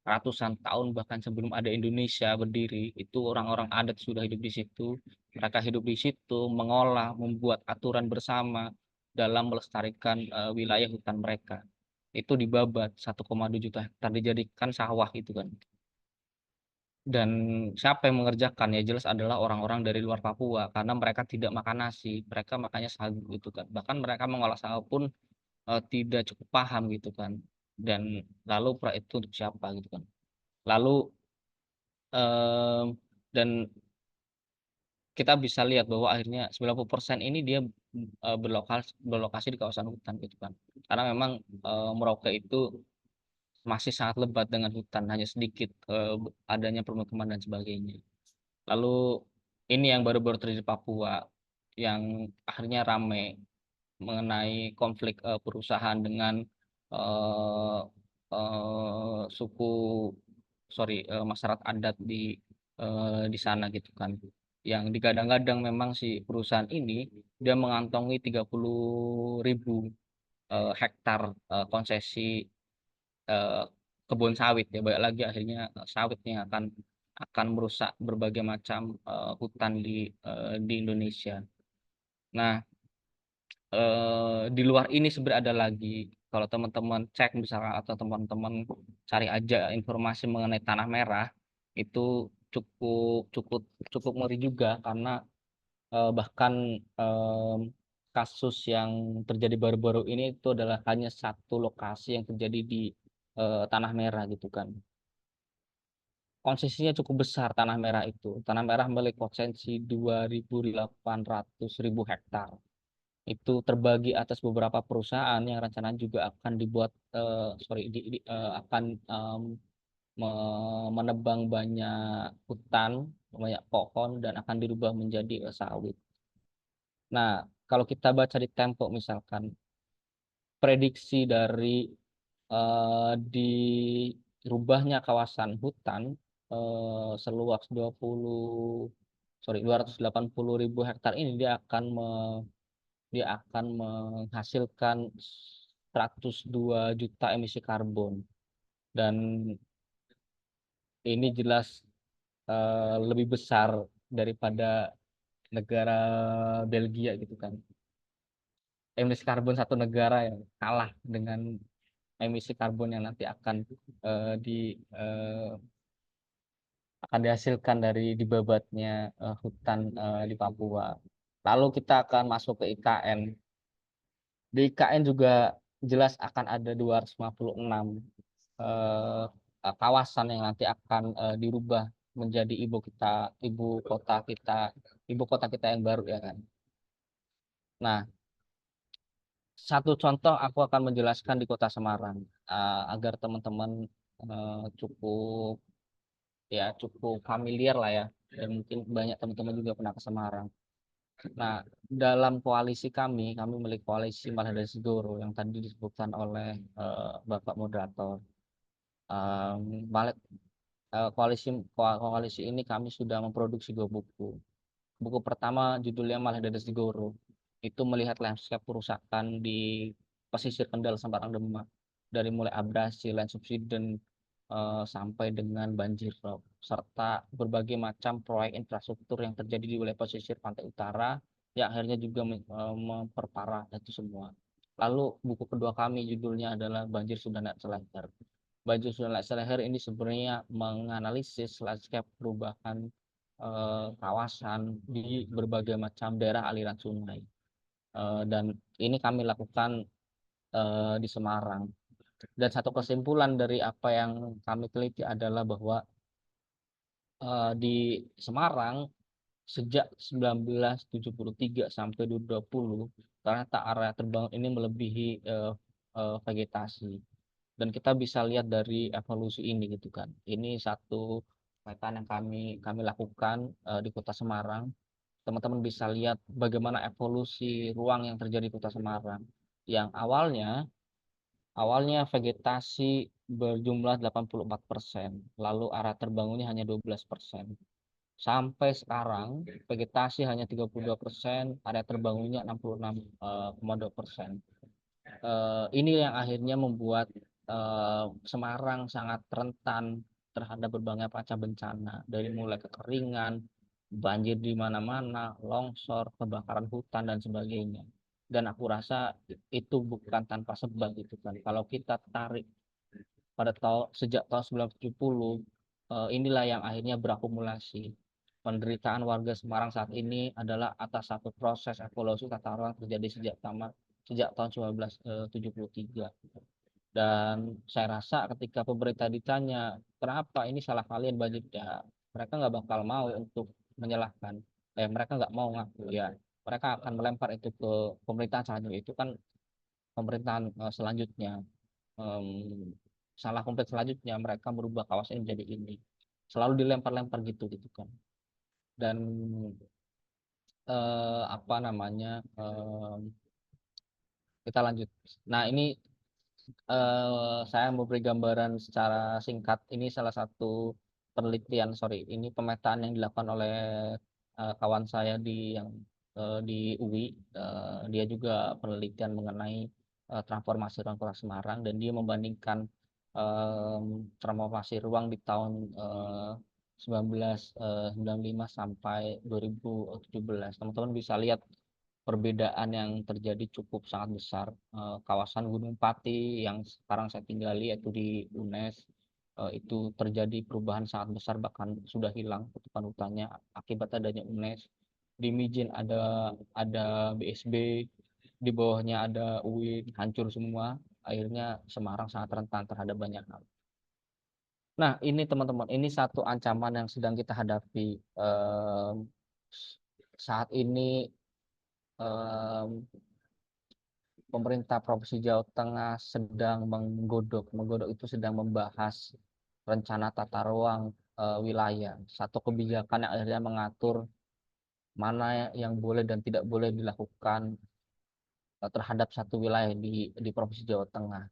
ratusan tahun, bahkan sebelum ada Indonesia berdiri, itu orang-orang adat sudah hidup di situ. Mereka hidup di situ, mengolah, membuat aturan bersama dalam melestarikan wilayah hutan mereka. Itu dibabat 1,2 juta hektar dijadikan sawah gitu kan. Dan siapa yang mengerjakan? Ya jelas adalah orang-orang dari luar Papua, karena mereka tidak makan nasi, mereka makannya sagu gitu kan. Bahkan mereka mengolah sagu pun tidak cukup paham gitu kan. Dan lalu proyek itu untuk siapa gitu kan. Lalu dan kita bisa lihat bahwa akhirnya 90% ini dia berlokasi di kawasan hutan gitu kan. Karena memang Merauke itu masih sangat lebat dengan hutan, hanya sedikit adanya permukiman dan sebagainya. Lalu ini yang baru-baru terjadi di Papua, yang akhirnya ramai mengenai konflik perusahaan dengan eh, masyarakat adat di sana gitu kan. Yang digadang-gadang memang si perusahaan ini dia mengantongi 30.000 hektar konsesi eh, kebun sawit ya. Banyak lagi akhirnya sawitnya akan merusak berbagai macam hutan di Indonesia. Nah, di luar ini sebenarnya ada lagi. Kalau teman-teman cek misalkan atau teman-teman cari aja informasi mengenai tanah merah, itu cukup cukup cukup ngeri juga, karena bahkan kasus yang terjadi baru-baru ini itu adalah hanya satu lokasi yang terjadi di tanah merah gitu kan. Konsesinya cukup besar tanah merah itu. Tanah merah memiliki konsesi 2.800.000 hektar. Itu terbagi atas beberapa perusahaan yang rencananya juga akan dibuat akan menebang banyak hutan, banyak pohon, dan akan dirubah menjadi sawit. Nah, kalau kita baca di Tempo misalkan, prediksi dari dirubahnya kawasan hutan seluas 280.000 hektar ini, dia akan menghasilkan 102 juta emisi karbon. Dan ini jelas lebih besar daripada negara Belgia gitu kan. Emisi karbon satu negara yang kalah dengan emisi karbon yang nanti akan eh, di eh, akan dihasilkan dari dibabatnya hutan di Papua. Lalu kita akan masuk ke IKN. Di IKN juga jelas akan ada 256 eh, kawasan yang nanti akan dirubah menjadi ibu kota kita yang baru ya kan. Nah, satu contoh aku akan menjelaskan di Kota Semarang agar teman-teman cukup cukup familiar lah ya, dan mungkin banyak teman-teman juga pernah ke Semarang. Nah, dalam kami memiliki koalisi Malah dari Segoro yang tadi disebutkan oleh Bapak Moderator. Koalisi ini kami sudah memproduksi 2 buku. Buku pertama judulnya Malah dari Segoro. Itu melihat landscape kerusakan di pesisir Kendal Semarang Demak, dari mulai abrasi, land subsidence, sampai dengan banjir rob, serta berbagai macam proyek infrastruktur yang terjadi di wilayah pesisir pantai utara yang akhirnya juga memperparah itu semua. Lalu buku kedua kami judulnya adalah Banjir Sudah Tidak Terlantar. Baju Sunlight Leher ini sebenarnya menganalisis landscape perubahan kawasan di berbagai macam daerah aliran sungai. Dan ini kami lakukan di Semarang. Dan satu kesimpulan dari apa yang kami teliti adalah bahwa di Semarang sejak 1973 sampai 2020 ternyata area terbangun ini melebihi vegetasi. Dan kita bisa lihat dari evolusi ini gitu kan. Ini satu pemetaan yang kami lakukan di Kota Semarang. Teman-teman bisa lihat bagaimana evolusi ruang yang terjadi di Kota Semarang. Yang awalnya vegetasi berjumlah 84%, lalu area terbangunnya hanya 12%. Sampai sekarang vegetasi hanya 32%, area terbangunnya 66,2%. Ini yang akhirnya membuat Semarang sangat rentan terhadap berbagai macam bencana, dari mulai kekeringan, banjir di mana-mana, longsor, kebakaran hutan dan sebagainya. Dan aku rasa itu bukan tanpa sebab gitu kan. Kalau kita tarik pada sejak tahun 1970, inilah yang akhirnya berakumulasi. Penderitaan warga Semarang saat ini adalah atas satu proses evolusi tata ruang terjadi sejak tahun 1973. Dan saya rasa ketika pemerintah ditanya kenapa ini salah kalian banjir, ya mereka nggak bakal mau untuk menyalahkan. Mereka nggak mau ngaku, ya mereka akan melempar itu ke pemerintahan selanjutnya. Itu kan pemerintahan selanjutnya, salah komplit selanjutnya mereka merubah kawasan ini menjadi ini, selalu dilempar-lempar gitu gitu kan. Dan apa namanya, kita lanjut. Nah ini saya memberi gambaran secara singkat. Ini salah satu penelitian, ini pemetaan yang dilakukan oleh kawan saya di UI. Dia juga penelitian mengenai transformasi ruang Kota Semarang, dan dia membandingkan transformasi ruang di tahun 1995 sampai 2017. Teman-teman bisa lihat perbedaan yang terjadi cukup sangat besar. Kawasan Gunung Pati yang sekarang saya tinggali, yaitu di UNES, itu terjadi perubahan sangat besar, bahkan sudah hilang tutupan hutannya akibat adanya UNES. Di Mijin ada BSB, di bawahnya ada UIN, hancur semua. Akhirnya Semarang sangat rentan terhadap banyak hal. Nah ini teman-teman, ini satu ancaman yang sedang kita hadapi saat ini. Pemerintah Provinsi Jawa Tengah sedang menggodok itu sedang membahas rencana tata ruang wilayah, satu kebijakan yang akhirnya mengatur mana yang boleh dan tidak boleh dilakukan terhadap satu wilayah di Provinsi Jawa Tengah.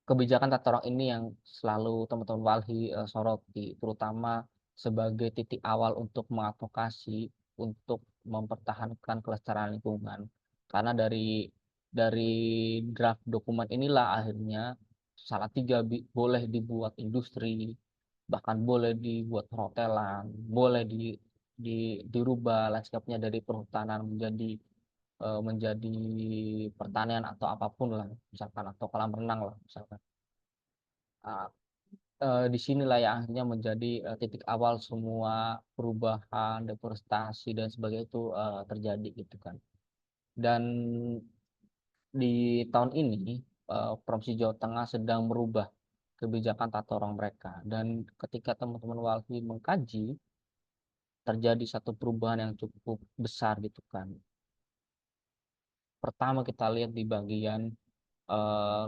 Kebijakan tata ruang ini yang selalu teman-teman Walhi soroti, terutama sebagai titik awal untuk mengadvokasi untuk mempertahankan kelestarian lingkungan. Karena dari draft dokumen inilah akhirnya Salatiga boleh dibuat industri, bahkan boleh dibuat perhotelan, boleh dirubah landscape-nya dari perhutanan menjadi pertanian atau apapun lah, misalkan, atau kolam renang lah misalkan. Di sinilah yang akhirnya menjadi titik awal semua perubahan, deforestasi dan sebagainya itu terjadi gitu kan. Dan di tahun ini Provinsi Jawa Tengah sedang merubah kebijakan tata ruang mereka, dan ketika teman-teman Walhi mengkaji, terjadi satu perubahan yang cukup besar gitu kan. Pertama kita lihat di bagian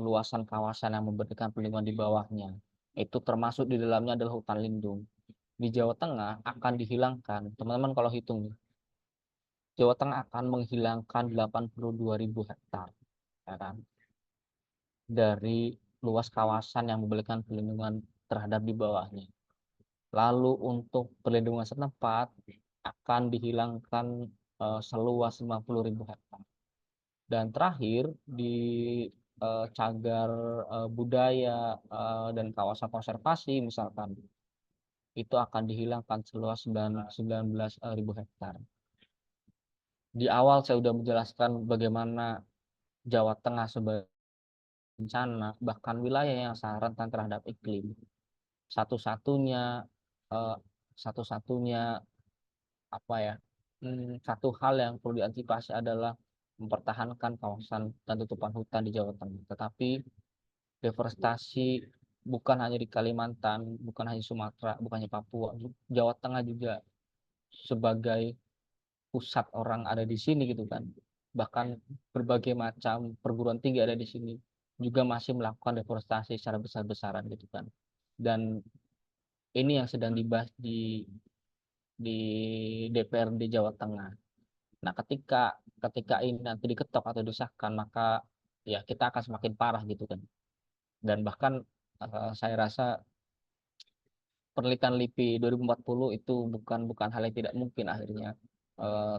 luasan kawasan yang memberikan perlindungan di bawahnya, itu termasuk di dalamnya adalah hutan lindung. Di Jawa Tengah akan dihilangkan, teman-teman kalau hitung, Jawa Tengah akan menghilangkan 82.000 hektar, ya kan, dari luas kawasan yang memberikan perlindungan terhadap di bawahnya. Lalu untuk perlindungan setempat akan dihilangkan seluas 50.000 hektar. Dan terakhir di cagar budaya dan kawasan konservasi misalkan, itu akan dihilangkan seluas 19.000 hektar. Di awal saya sudah menjelaskan bagaimana Jawa Tengah sebagai bencana, bahkan wilayah yang sangat rentan terhadap iklim. Satu-satunya eh, satu-satunya apa ya? Satu hal yang perlu diantisipasi adalah mempertahankan kawasan dan tutupan hutan di Jawa Tengah. Tetapi deforestasi bukan hanya di Kalimantan, bukan hanya Sumatera, bukan hanya Papua, Jawa Tengah juga sebagai pusat orang ada di sini gitu kan. Bahkan berbagai macam perguruan tinggi ada di sini juga masih melakukan deforestasi secara besar-besaran gitu kan. Dan ini yang sedang dibahas di DPRD Jawa Tengah. Nah, ketika ini nanti diketok atau disahkan, maka ya kita akan semakin parah gitu kan. Dan bahkan saya rasa penelitian LIPI 2040 itu bukan hal yang tidak mungkin akhirnya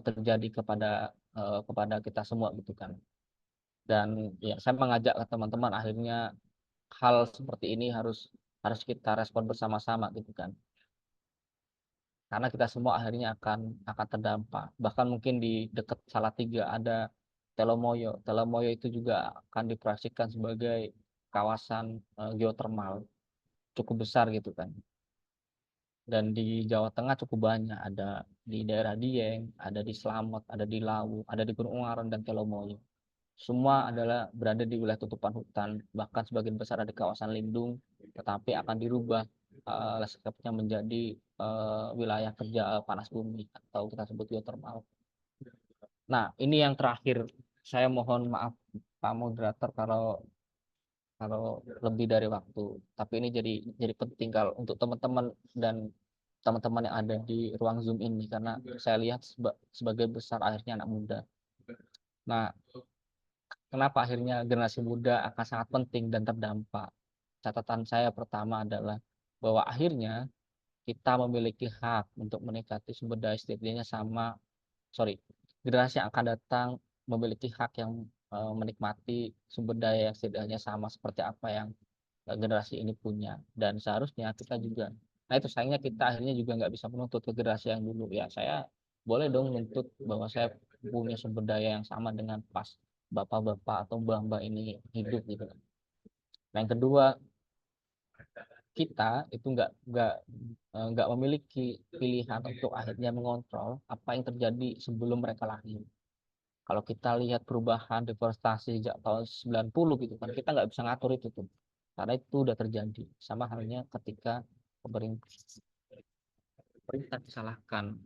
terjadi kepada kita semua gitu kan. Dan ya saya mengajak ke teman-teman akhirnya hal seperti ini harus harus kita respon bersama-sama gitu kan. Karena kita semua akhirnya akan terdampak. Bahkan mungkin di dekat Salatiga ada Telomoyo. Telomoyo itu juga akan diproyeksikan sebagai kawasan geotermal cukup besar gitu kan. Dan di Jawa Tengah cukup banyak, ada di daerah Dieng, ada di Slamet, ada di Lawu, ada di Gunung Ungaran dan Telomoyo. Semua adalah berada di wilayah tutupan hutan, bahkan sebagian besar ada di kawasan lindung, tetapi akan dirubah landscape-nya menjadi wilayah kerja panas bumi atau kita sebut geothermal. Nah, ini yang terakhir. Saya mohon maaf Pak Moderator kalau kalau lebih dari waktu. Tapi ini jadi penting kalau untuk teman-teman dan teman-teman yang ada di ruang Zoom ini karena saya lihat sebagai besar akhirnya anak muda. Nah, kenapa akhirnya generasi muda akan sangat penting dan terdampak? Catatan saya pertama adalah bahwa akhirnya kita memiliki hak untuk menikmati sumber daya setidaknya sama, generasi yang akan datang memiliki hak yang menikmati sumber daya yang setidaknya sama seperti apa yang generasi ini punya. Dan seharusnya kita juga, nah itu sayangnya kita akhirnya juga nggak bisa menuntut ke generasi yang dulu. Ya saya boleh dong menuntut bahwa saya punya sumber daya yang sama dengan pas bapak-bapak atau mbak-mbak ini hidup gitu. Nah, yang kedua, kita itu nggak memiliki pilihan untuk akhirnya mengontrol apa yang terjadi sebelum mereka lahir. Kalau kita lihat perubahan deforestasi sejak tahun 90 gitu kan, kita nggak bisa ngatur itu tuh. Karena itu udah terjadi. Sama halnya ketika pemerintah disalahkan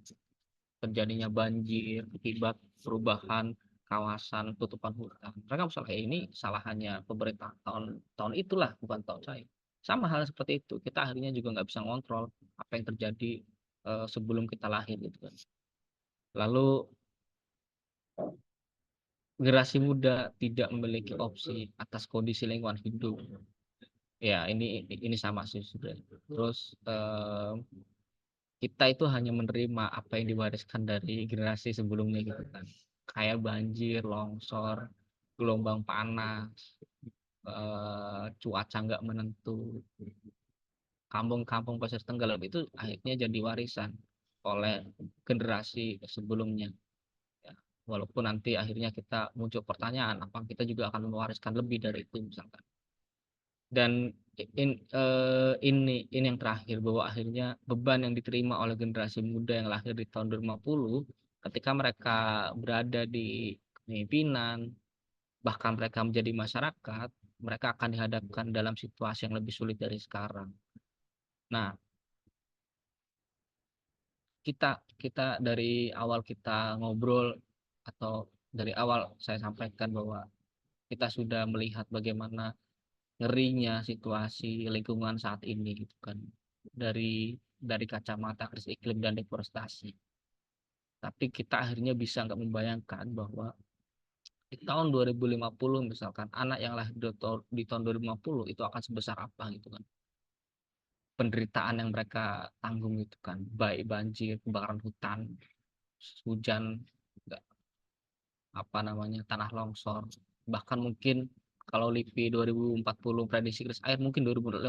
terjadinya banjir akibat perubahan kawasan tutupan hutan. Mereka masalah ini salahnya pemerintah tahun itulah, bukan tahun saya. Sama hal seperti itu, kita akhirnya juga nggak bisa ngontrol apa yang terjadi sebelum kita lahir gitu kan. Lalu generasi muda tidak memiliki opsi atas kondisi lingkungan hidup. Ya, ini sama sih sudah. Terus kita itu hanya menerima apa yang diwariskan dari generasi sebelumnya gitu kan. Kayak banjir, longsor, gelombang panas, cuaca nggak menentu, kampung-kampung pasir tenggelam itu akhirnya jadi warisan oleh generasi sebelumnya. Ya, walaupun nanti akhirnya kita muncul pertanyaan, apa kita juga akan mewariskan lebih dari itu misalkan. Dan ini yang terakhir, bahwa akhirnya beban yang diterima oleh generasi muda yang lahir di tahun 2050 ketika mereka berada di kepemimpinan, bahkan mereka menjadi masyarakat, mereka akan dihadapkan dalam situasi yang lebih sulit dari sekarang. Nah, kita dari awal kita ngobrol atau dari awal saya sampaikan bahwa kita sudah melihat bagaimana ngerinya situasi lingkungan saat ini gitu kan, dari kacamata krisis iklim dan deforestasi. Tapi kita akhirnya bisa nggak membayangkan bahwa di tahun 2050 misalkan anak yang lahir di tahun 2050 itu akan sebesar apa gitu kan, penderitaan yang mereka tanggung gitu kan, baik banjir, kebakaran hutan, hujan, apa namanya, tanah longsor, bahkan mungkin kalau LIPI 2040 prediksi krisis air, mungkin 2050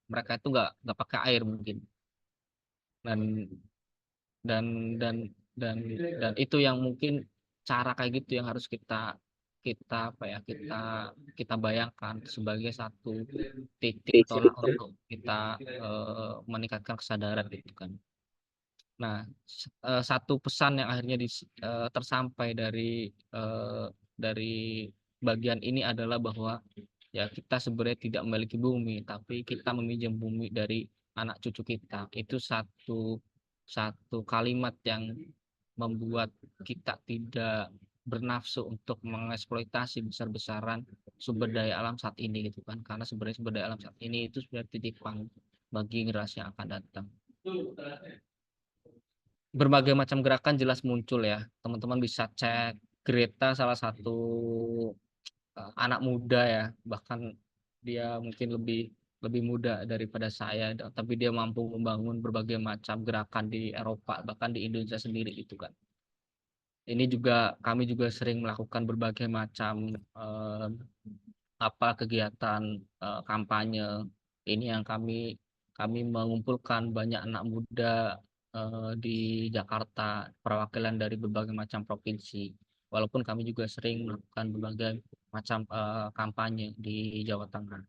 mereka itu nggak pakai air mungkin. dan dan dan dan dan itu yang mungkin cara kayak gitu yang harus kita kita apa ya kita bayangkan sebagai satu titik tolak untuk kita meningkatkan kesadaran gitu kan. Nah, satu pesan yang akhirnya tersampai dari bagian ini adalah bahwa ya kita sebenarnya tidak memiliki bumi, tapi kita meminjam bumi dari anak cucu kita. Itu satu kalimat yang membuat kita tidak bernafsu untuk mengeksploitasi besar-besaran sumber daya alam saat ini gitu kan, karena sebenarnya sumber daya alam saat ini itu sudah titipan bagi generasi yang akan datang. Berbagai macam gerakan jelas muncul ya, teman-teman bisa cek Greta, salah satu anak muda ya, bahkan dia mungkin lebih muda daripada saya, tapi dia mampu membangun berbagai macam gerakan di Eropa, bahkan di Indonesia sendiri gitu kan. Ini juga kami juga sering melakukan berbagai macam kegiatan kampanye. Ini yang kami mengumpulkan banyak anak muda di Jakarta, perwakilan dari berbagai macam provinsi. Walaupun kami juga sering melakukan berbagai macam kampanye di Jawa Tengah.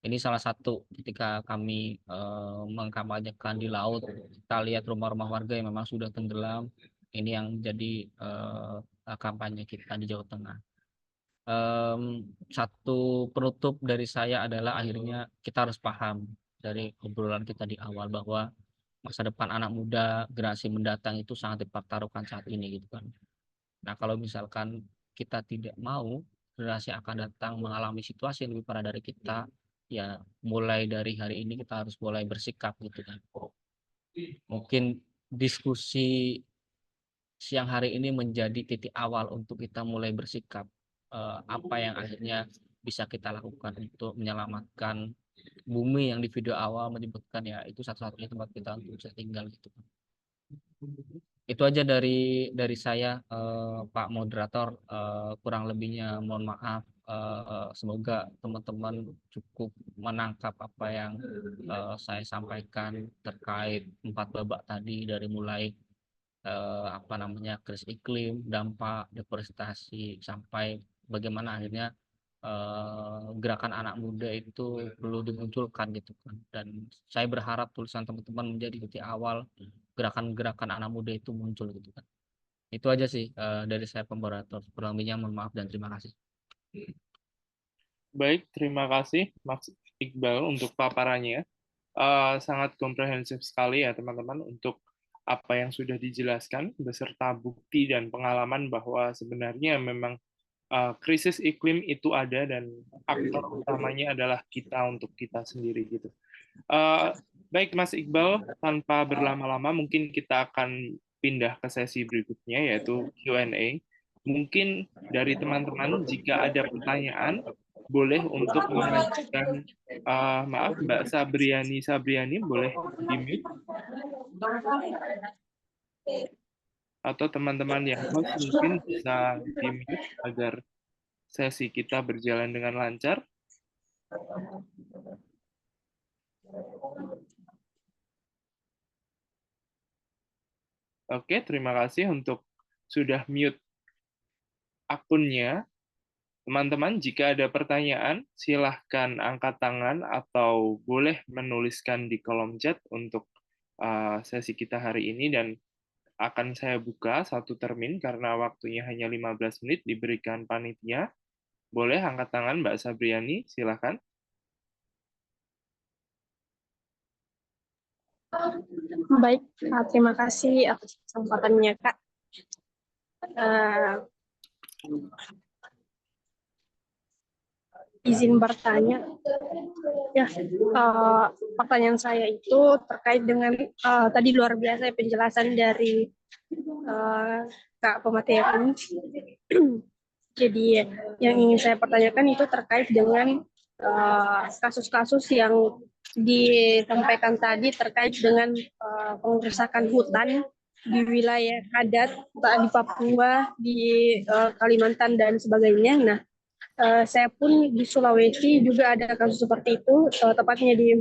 Ini salah satu ketika kami mengkampanyekan di laut, kita lihat rumah-rumah warga yang memang sudah tenggelam. Ini yang jadi kampanye kita di Jawa Tengah. Satu penutup dari saya adalah akhirnya kita harus paham dari obrolan kita di awal bahwa masa depan anak muda generasi mendatang itu sangat dipertaruhkan saat ini gitu kan. Nah, kalau misalkan kita tidak mau generasi akan datang mengalami situasi yang lebih parah dari kita, ya mulai dari hari ini kita harus mulai bersikap gitu kan. Mungkin diskusi siang hari ini menjadi titik awal untuk kita mulai bersikap apa yang akhirnya bisa kita lakukan untuk menyelamatkan bumi yang di video awal menyebutkan ya itu satu-satunya tempat kita untuk bisa tinggal gitu. Itu aja dari saya, Pak Moderator. Kurang lebihnya mohon maaf. Semoga teman-teman cukup menangkap apa yang saya sampaikan terkait 4 babak tadi, dari mulai krisis iklim, dampak deforestasi, sampai bagaimana akhirnya gerakan anak muda itu perlu dimunculkan gitu kan. Dan saya berharap tulisan teman-teman menjadi titik awal gerakan-gerakan anak muda itu muncul gitu kan. Itu aja sih dari saya, pemoderator. Kurang lebihnya mohon maaf dan terima kasih. Baik, terima kasih Mas Iqbal untuk paparannya. Sangat komprehensif sekali ya teman-teman untuk apa yang sudah dijelaskan beserta bukti dan pengalaman bahwa sebenarnya memang krisis iklim itu ada dan aktor utamanya adalah kita untuk kita sendiri gitu. Baik Mas Iqbal, tanpa berlama-lama mungkin kita akan pindah ke sesi berikutnya yaitu Q&A. Mungkin dari teman-teman jika ada pertanyaan boleh untuk mengajukan, maaf Mbak Sabriani boleh di-mute, atau teman-teman yang host mungkin bisa di-mute agar sesi kita berjalan dengan lancar. Oke, terima kasih untuk sudah mute akunnya. Teman-teman, jika ada pertanyaan, silahkan angkat tangan atau boleh menuliskan di kolom chat untuk sesi kita hari ini, dan akan saya buka satu termin karena waktunya hanya 15 menit diberikan panitia. Boleh angkat tangan Mbak Sabriani, silahkan. Baik, terima kasih atas kesempatannya, Kak. Izin bertanya, ya, pertanyaan saya itu terkait dengan tadi luar biasa penjelasan dari Kak pemateri. Jadi yang ingin saya pertanyakan itu terkait dengan kasus-kasus yang disampaikan tadi terkait dengan pengerusakan hutan di wilayah adat di Papua, di Kalimantan dan sebagainya. Nah, saya pun di Sulawesi juga ada kasus seperti itu, tepatnya di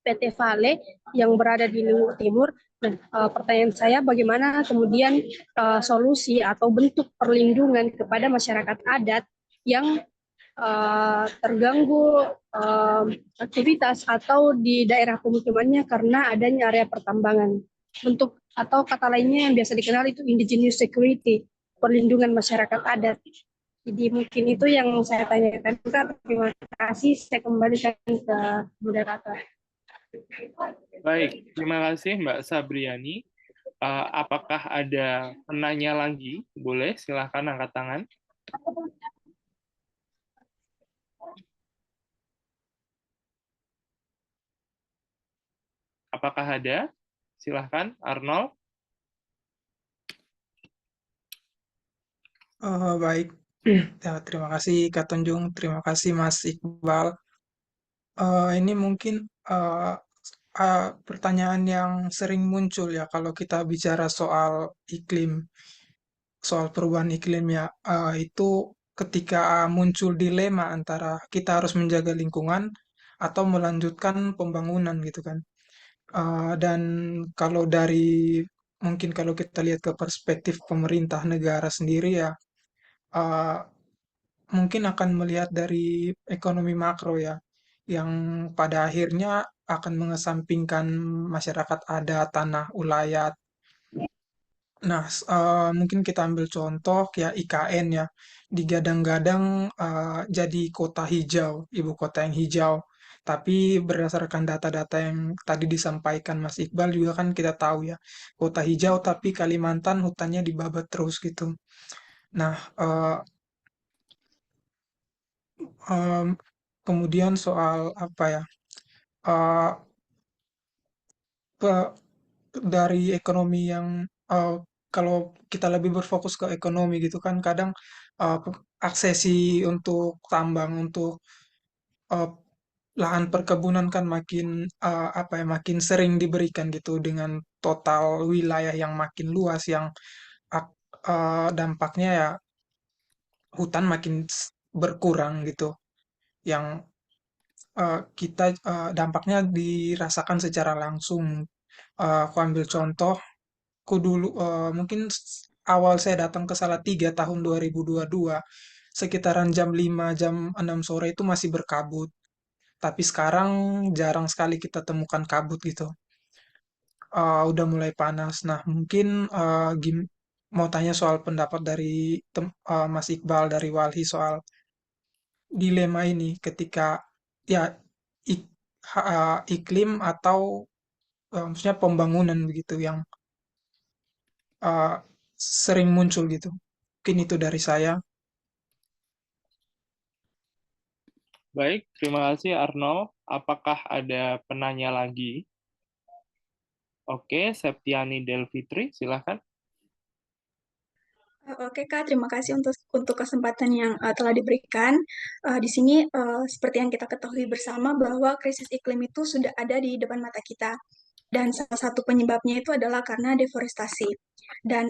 PT Vale yang berada di Luwu Timur. Nah, pertanyaan saya bagaimana kemudian solusi atau bentuk perlindungan kepada masyarakat adat yang terganggu aktivitas atau di daerah pemukimannya karena adanya area pertambangan. Bentuk atau kata lainnya yang biasa dikenal itu indigenous security, perlindungan masyarakat adat. Jadi mungkin itu yang saya tanyakan. Terima kasih. Saya kembalikan ke moderator. Baik, terima kasih Mbak Sabriani. Apakah ada penanya lagi? Boleh, silahkan angkat tangan. Apakah ada? Silahkan, Arnold. Baik, ya, terima kasih Kak Tunjung, terima kasih Mas Iqbal. Ini mungkin pertanyaan yang sering muncul ya kalau kita bicara soal iklim, soal perubahan iklim ya, itu ketika muncul dilema antara kita harus menjaga lingkungan atau melanjutkan pembangunan gitu kan. Dan kalau dari mungkin kalau kita lihat ke perspektif pemerintah negara sendiri ya, eh, mungkin akan melihat dari ekonomi makro ya, yang pada akhirnya akan mengesampingkan masyarakat adat, tanah, ulayat. Nah, mungkin kita ambil contoh ya IKN ya, digadang-gadang jadi kota hijau, ibu kota yang hijau. Tapi berdasarkan data-data yang tadi disampaikan Mas Iqbal juga kan kita tahu ya, kota hijau tapi Kalimantan hutannya dibabat terus gitu. Nah, Em, kemudian soal apa ya? eh, pe- dari ekonomi yang kalau kita lebih berfokus ke ekonomi gitu kan, kadang aksesi untuk tambang, untuk eh, lahan perkebunan kan makin apa ya, makin sering diberikan gitu dengan total wilayah yang makin luas yang ak- dampaknya ya hutan makin berkurang gitu. Yang kita dampaknya dirasakan secara langsung. Aku ambil contoh, aku dulu mungkin awal saya datang ke Salatiga tahun 2022, sekitaran jam 5, jam 6 sore itu masih berkabut. Tapi sekarang jarang sekali kita temukan kabut gitu. Udah mulai panas. Nah, mungkin mau tanya soal pendapat dari Mas Iqbal dari Walhi soal dilema ini ketika ya ik- iklim atau maksudnya pembangunan begitu yang uh, sering muncul gitu. Mungkin itu dari saya. Baik, terima kasih Arnold. Apakah ada penanya lagi? Oke, Septiani Delfitri, silahkan. Oke Kak, terima kasih untuk kesempatan yang telah diberikan. Di sini seperti yang kita ketahui bersama bahwa krisis iklim itu sudah ada di depan mata kita. Dan salah satu penyebabnya itu adalah karena deforestasi. Dan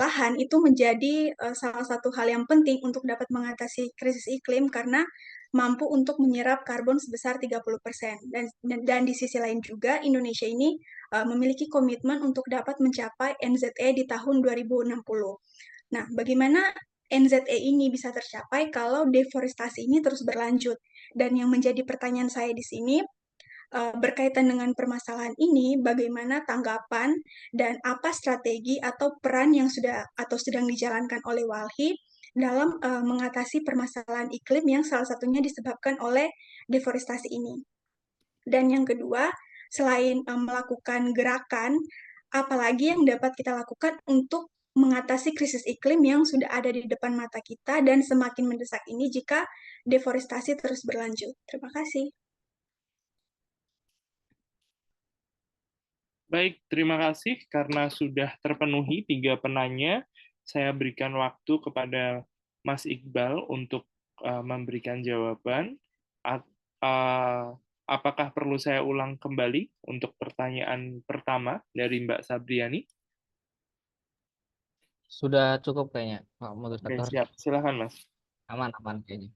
lahan itu menjadi salah satu hal yang penting untuk dapat mengatasi krisis iklim karena mampu untuk menyerap karbon sebesar 30%. Dan di sisi lain juga Indonesia ini memiliki komitmen untuk dapat mencapai NZE di tahun 2060. Nah, bagaimana NZE ini bisa tercapai kalau deforestasi ini terus berlanjut? Dan yang menjadi pertanyaan saya di sini, berkaitan dengan permasalahan ini, bagaimana tanggapan dan apa strategi atau peran yang sudah atau sedang dijalankan oleh Walhi dalam mengatasi permasalahan iklim yang salah satunya disebabkan oleh deforestasi ini. Dan yang kedua, selain melakukan gerakan, apalagi yang dapat kita lakukan untuk mengatasi krisis iklim yang sudah ada di depan mata kita dan semakin mendesak ini jika deforestasi terus berlanjut. Terima kasih. Baik, terima kasih karena sudah terpenuhi 3 penanya. Saya berikan waktu kepada Mas Iqbal untuk memberikan jawaban. Apakah perlu saya ulang kembali untuk pertanyaan pertama dari Mbak Sabriani? Sudah cukup kayaknya, Pak Oke, Moderator. siap. Silakan, Mas. Aman kayaknya.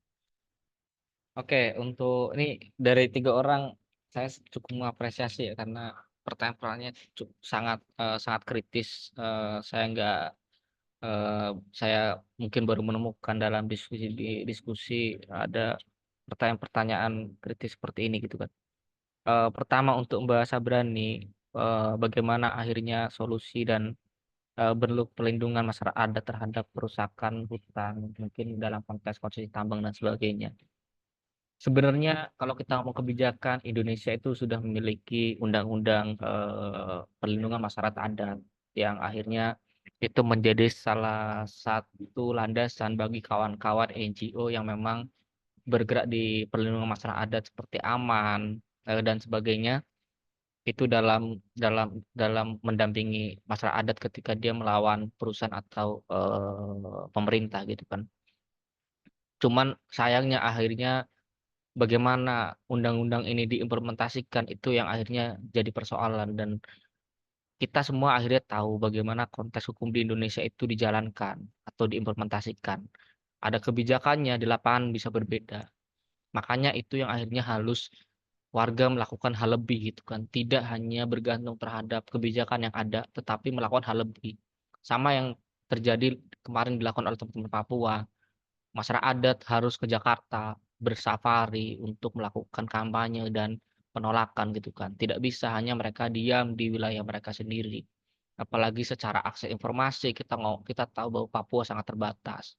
Oke, untuk ini dari 3 orang saya cukup mengapresiasi ya karena pertanyaan-pertanyaannya sangat kritis. Saya mungkin baru menemukan dalam diskusi ada pertanyaan-pertanyaan kritis seperti ini gitu kan. Pertama untuk Mbak Sabrani, bagaimana akhirnya solusi dan bentuk pelindungan masyarakat adat terhadap perusakan hutan, mungkin dalam konteks konsesi tambang dan sebagainya. Sebenarnya kalau kita ngomong kebijakan, Indonesia itu sudah memiliki undang-undang perlindungan masyarakat adat yang akhirnya itu menjadi salah satu landasan bagi kawan-kawan NGO yang memang bergerak di perlindungan masyarakat adat seperti AMAN dan sebagainya, itu dalam mendampingi masyarakat adat ketika dia melawan perusahaan atau pemerintah gitu kan. Cuman sayangnya akhirnya bagaimana undang-undang ini diimplementasikan itu yang akhirnya jadi persoalan, dan kita semua akhirnya tahu bagaimana konteks hukum di Indonesia itu dijalankan atau diimplementasikan. Ada kebijakannya, di lapangan bisa berbeda. Makanya itu yang akhirnya harus warga melakukan hal lebih gitu kan. Tidak hanya bergantung terhadap kebijakan yang ada, tetapi melakukan hal lebih. Sama yang terjadi kemarin dilakukan oleh teman-teman Papua. Masyarakat adat harus ke Jakarta bersafari untuk melakukan kampanye dan penolakan gitu kan. Tidak bisa hanya mereka diam di wilayah mereka sendiri. Apalagi secara akses informasi kita tahu bahwa Papua sangat terbatas.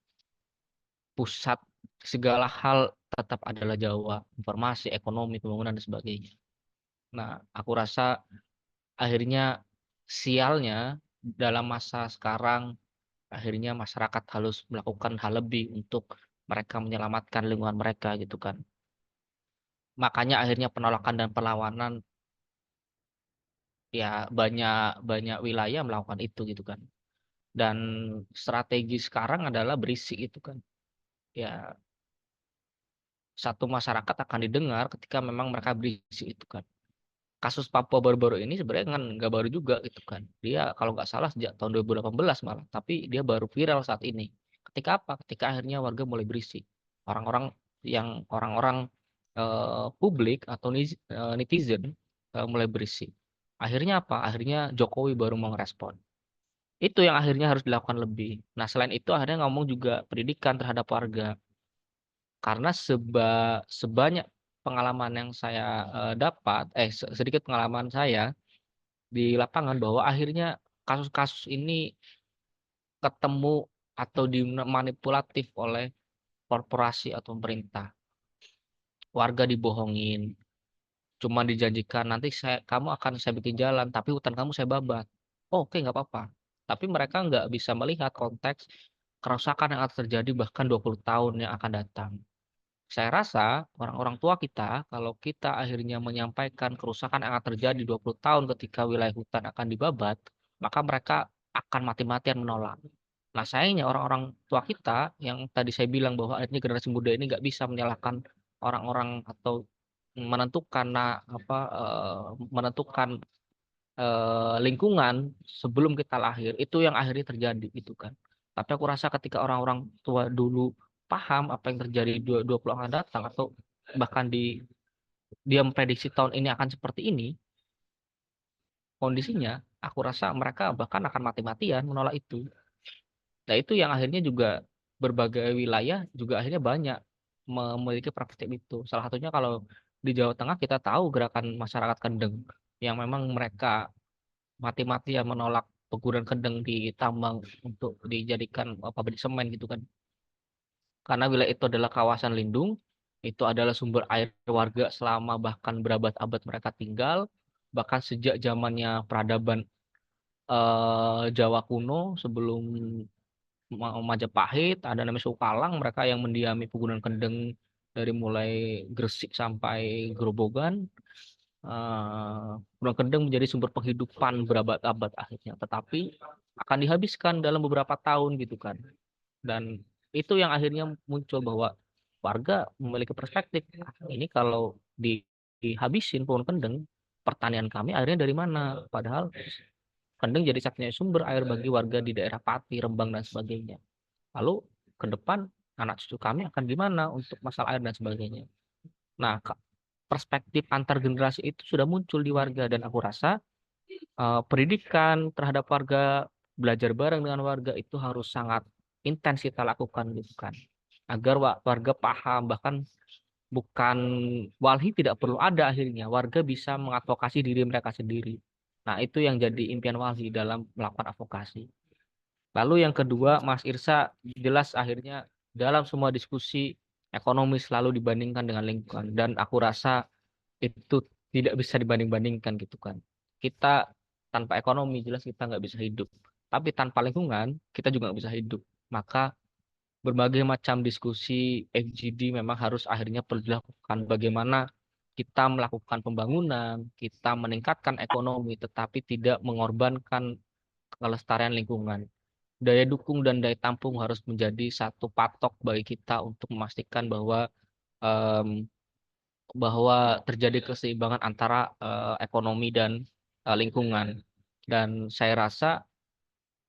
Pusat segala hal tetap adalah Jawa, informasi, ekonomi, pembangunan dan sebagainya. Nah, aku rasa akhirnya sialnya dalam masa sekarang akhirnya masyarakat harus melakukan hal lebih untuk mereka menyelamatkan lingkungan mereka gitu kan. Makanya akhirnya penolakan dan perlawanan ya banyak wilayah melakukan itu gitu kan. Dan strategi sekarang adalah berisik itu kan. Ya satu masyarakat akan didengar ketika memang mereka berisik itu kan. Kasus Papua baru-baru ini sebenarnya kan nggak baru juga gitu kan. Dia kalau nggak salah sejak tahun 2018 malah, tapi dia baru viral saat ini. Ketika apa? Ketika akhirnya warga mulai berisik. Orang-orang publik atau netizen mulai berisik. Akhirnya apa? Akhirnya Jokowi baru mau ngerespon. Itu yang akhirnya harus dilakukan lebih. Nah, selain itu akhirnya ngomong juga pendidikan terhadap warga. Karena sebanyak pengalaman yang saya dapat, sedikit pengalaman saya di lapangan bahwa akhirnya kasus-kasus ini ketemu atau dimanipulatif oleh korporasi atau pemerintah. Warga dibohongin, cuma dijanjikan nanti kamu akan saya bikin jalan, tapi hutan kamu saya babat. Oh, oke, nggak apa-apa. Tapi mereka nggak bisa melihat konteks kerusakan yang akan terjadi bahkan 20 tahun yang akan datang. Saya rasa orang-orang tua kita, kalau kita akhirnya menyampaikan kerusakan yang akan terjadi 20 tahun ketika wilayah hutan akan dibabat, maka mereka akan mati-matian menolak. Nah, sayangnya orang-orang tua kita yang tadi saya bilang bahwa akhirnya generasi muda ini nggak bisa menyalahkan orang-orang atau menentukan lingkungan sebelum kita lahir, itu yang akhirnya terjadi gitu kan. Tapi aku rasa ketika orang-orang tua dulu paham apa yang terjadi 20 akan datang, atau bahkan dia memprediksi tahun ini akan seperti ini kondisinya, aku rasa mereka bahkan akan mati-matian menolak itu. Nah, itu yang akhirnya juga berbagai wilayah juga akhirnya banyak memiliki praktik itu. Salah satunya kalau di Jawa Tengah kita tahu gerakan masyarakat Kendeng yang memang mereka mati-matian menolak pegunungan Kendeng ditambang untuk dijadikan pabrik semen gitu kan. Karena wilayah itu adalah kawasan lindung, itu adalah sumber air warga selama bahkan berabad-abad mereka tinggal, bahkan sejak zamannya peradaban Jawa kuno sebelum Majapahit, ada namanya suku Kalang, mereka yang mendiami pegunungan Kendeng dari mulai Gresik sampai Grobogan. Gunung Kendeng menjadi sumber penghidupan berabad-abad akhirnya, tetapi akan dihabiskan dalam beberapa tahun gitu kan. Dan itu yang akhirnya muncul bahwa warga memiliki perspektif, ini kalau dihabisin pohon kendeng, pertanian kami akhirnya dari mana? Padahal kendeng jadi satunya sumber air bagi warga di daerah Pati, Rembang dan sebagainya. Lalu ke depan anak cucu kami akan gimana untuk masalah air dan sebagainya. Nah, perspektif antar generasi itu sudah muncul di warga, dan aku rasa pendidikan terhadap warga, belajar bareng dengan warga itu harus sangat intens kita lakukan gitu kan. Agar warga paham, bahkan bukan walhi tidak perlu ada akhirnya, warga bisa mengadvokasi diri mereka sendiri. Nah, itu yang jadi impian walhi dalam melakukan advokasi. Lalu yang kedua, Mas Irsa, jelas akhirnya dalam semua diskusi ekonomi selalu dibandingkan dengan lingkungan, dan aku rasa itu tidak bisa dibanding-bandingkan gitu kan. Kita tanpa ekonomi jelas kita nggak bisa hidup. Tapi tanpa lingkungan kita juga nggak bisa hidup. Maka berbagai macam diskusi FGD memang harus akhirnya perlu dilakukan. Bagaimana kita melakukan pembangunan, kita meningkatkan ekonomi, tetapi tidak mengorbankan kelestarian lingkungan. Daya dukung dan daya tampung harus menjadi satu patok bagi kita untuk memastikan em, bahwa terjadi keseimbangan antara ekonomi dan lingkungan. Dan saya rasa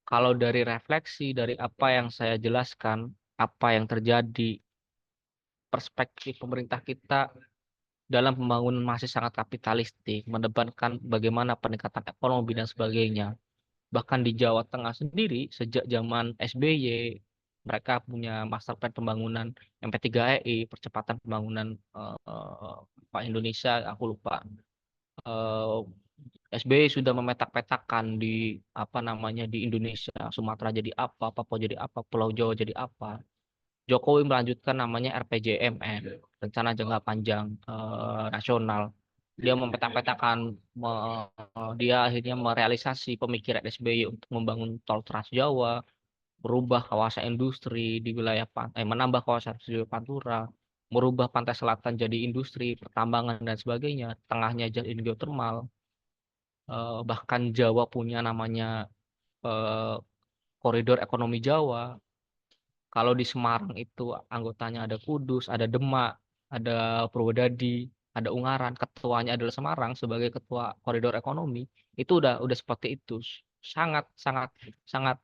kalau dari refleksi dari apa yang saya jelaskan, apa yang terjadi, perspektif pemerintah kita dalam pembangunan masih sangat kapitalistik, mendepankan bagaimana peningkatan ekonomi dan sebagainya. Bahkan di Jawa Tengah sendiri, sejak zaman SBY, mereka punya master plan pembangunan MP3EI, percepatan pembangunan Pak Indonesia, aku lupa. SBY sudah memetak-petakan di apa namanya di Indonesia, Sumatera jadi apa, Papua jadi apa, Pulau Jawa jadi apa. Jokowi melanjutkan namanya RPJMN, Rencana Jangka Panjang Nasional. Dia memetak-petakan, dia akhirnya merealisasi pemikiran SBY untuk membangun tol Trans Jawa, merubah kawasan industri di wilayah pantai, menambah kawasan industri Pantura, merubah pantai selatan jadi industri, pertambangan dan sebagainya, tengahnya jadi geothermal. Bahkan Jawa punya namanya eh, koridor ekonomi Jawa. Kalau di Semarang itu anggotanya ada Kudus, ada Demak, ada Purwodadi, ada Ungaran, ketuanya adalah Semarang sebagai ketua koridor ekonomi. Itu udah seperti itu. Sangat sangat sangat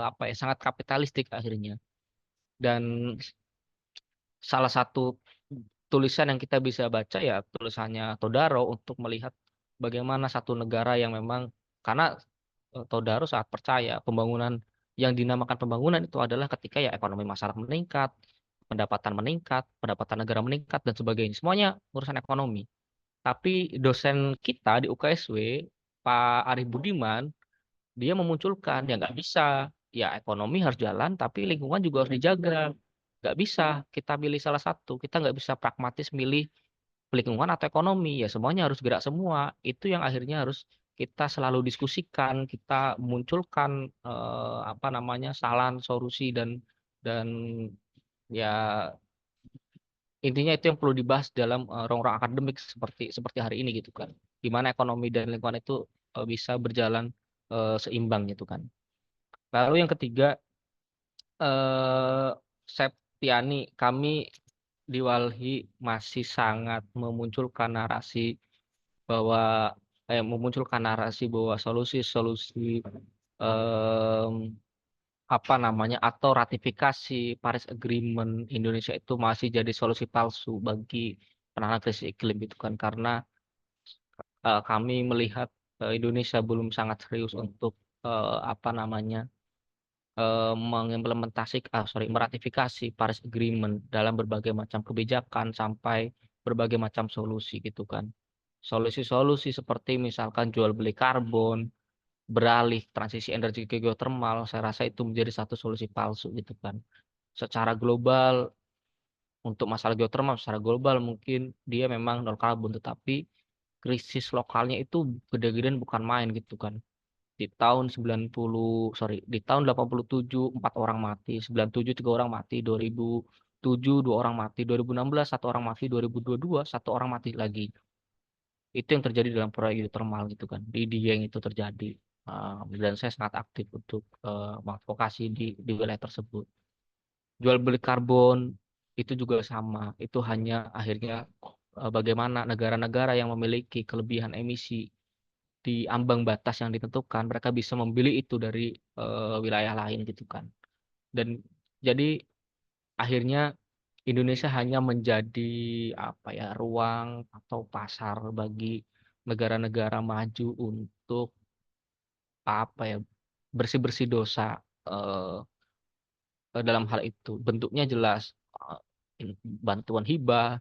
apa ya, sangat kapitalistik akhirnya. Dan salah satu tulisan yang kita bisa baca ya tulisannya Todaro untuk melihat bagaimana satu negara yang memang, karena Todaro saat percaya pembangunan yang dinamakan pembangunan itu adalah ketika ya ekonomi masyarakat meningkat, pendapatan negara meningkat dan sebagainya. Semuanya urusan ekonomi. Tapi dosen kita di UKSW, Pak Arif Budiman, dia memunculkan ya nggak bisa, ya ekonomi harus jalan, tapi lingkungan juga harus dijaga. Nggak bisa kita pilih salah satu. Kita nggak bisa pragmatis milih lingkungan atau ekonomi, ya semuanya harus gerak semua. Itu yang akhirnya harus kita selalu diskusikan, kita munculkan apa namanya saran, solusi dan ya intinya itu yang perlu dibahas dalam ruang-ruang akademik seperti seperti hari ini gitu kan. Gimana ekonomi dan lingkungan itu bisa berjalan seimbang gitu kan. Lalu yang ketiga, eh Septiani, kami di Walhi masih sangat bahwa memunculkan narasi bahwa solusi-solusi em, apa namanya atau ratifikasi Paris Agreement Indonesia itu masih jadi solusi palsu bagi penanganan krisis iklim itu kan, karena kami melihat Indonesia belum sangat serius untuk apa namanya meratifikasi Paris Agreement dalam berbagai macam kebijakan sampai berbagai macam solusi gitu kan. Solusi-solusi seperti misalkan jual beli karbon, beralih transisi energi ke geothermal, saya rasa itu menjadi satu solusi palsu gitu kan. Secara global, untuk masalah geothermal, secara global mungkin dia memang nol karbon, tetapi krisis lokalnya itu gede-gedean bukan main gitu kan. Di tahun 87 4 orang mati, 97 3 orang mati, 2007 2 orang mati, 2016 1 orang mati, 2022 1 orang mati lagi. Itu yang terjadi dalam proyek geothermal gitu kan. Di Dieng itu terjadi. Dan saya sangat aktif untuk mengadvokasi di wilayah tersebut. Jual beli karbon itu juga sama. Itu hanya akhirnya bagaimana negara-negara yang memiliki kelebihan emisi di ambang batas yang ditentukan, mereka bisa membeli itu dari wilayah lain gitu kan. Dan jadi akhirnya Indonesia hanya menjadi apa ya ruang atau pasar bagi negara-negara maju untuk apa ya, bersih-bersih dosa dalam hal itu. Bentuknya jelas, bantuan hibah,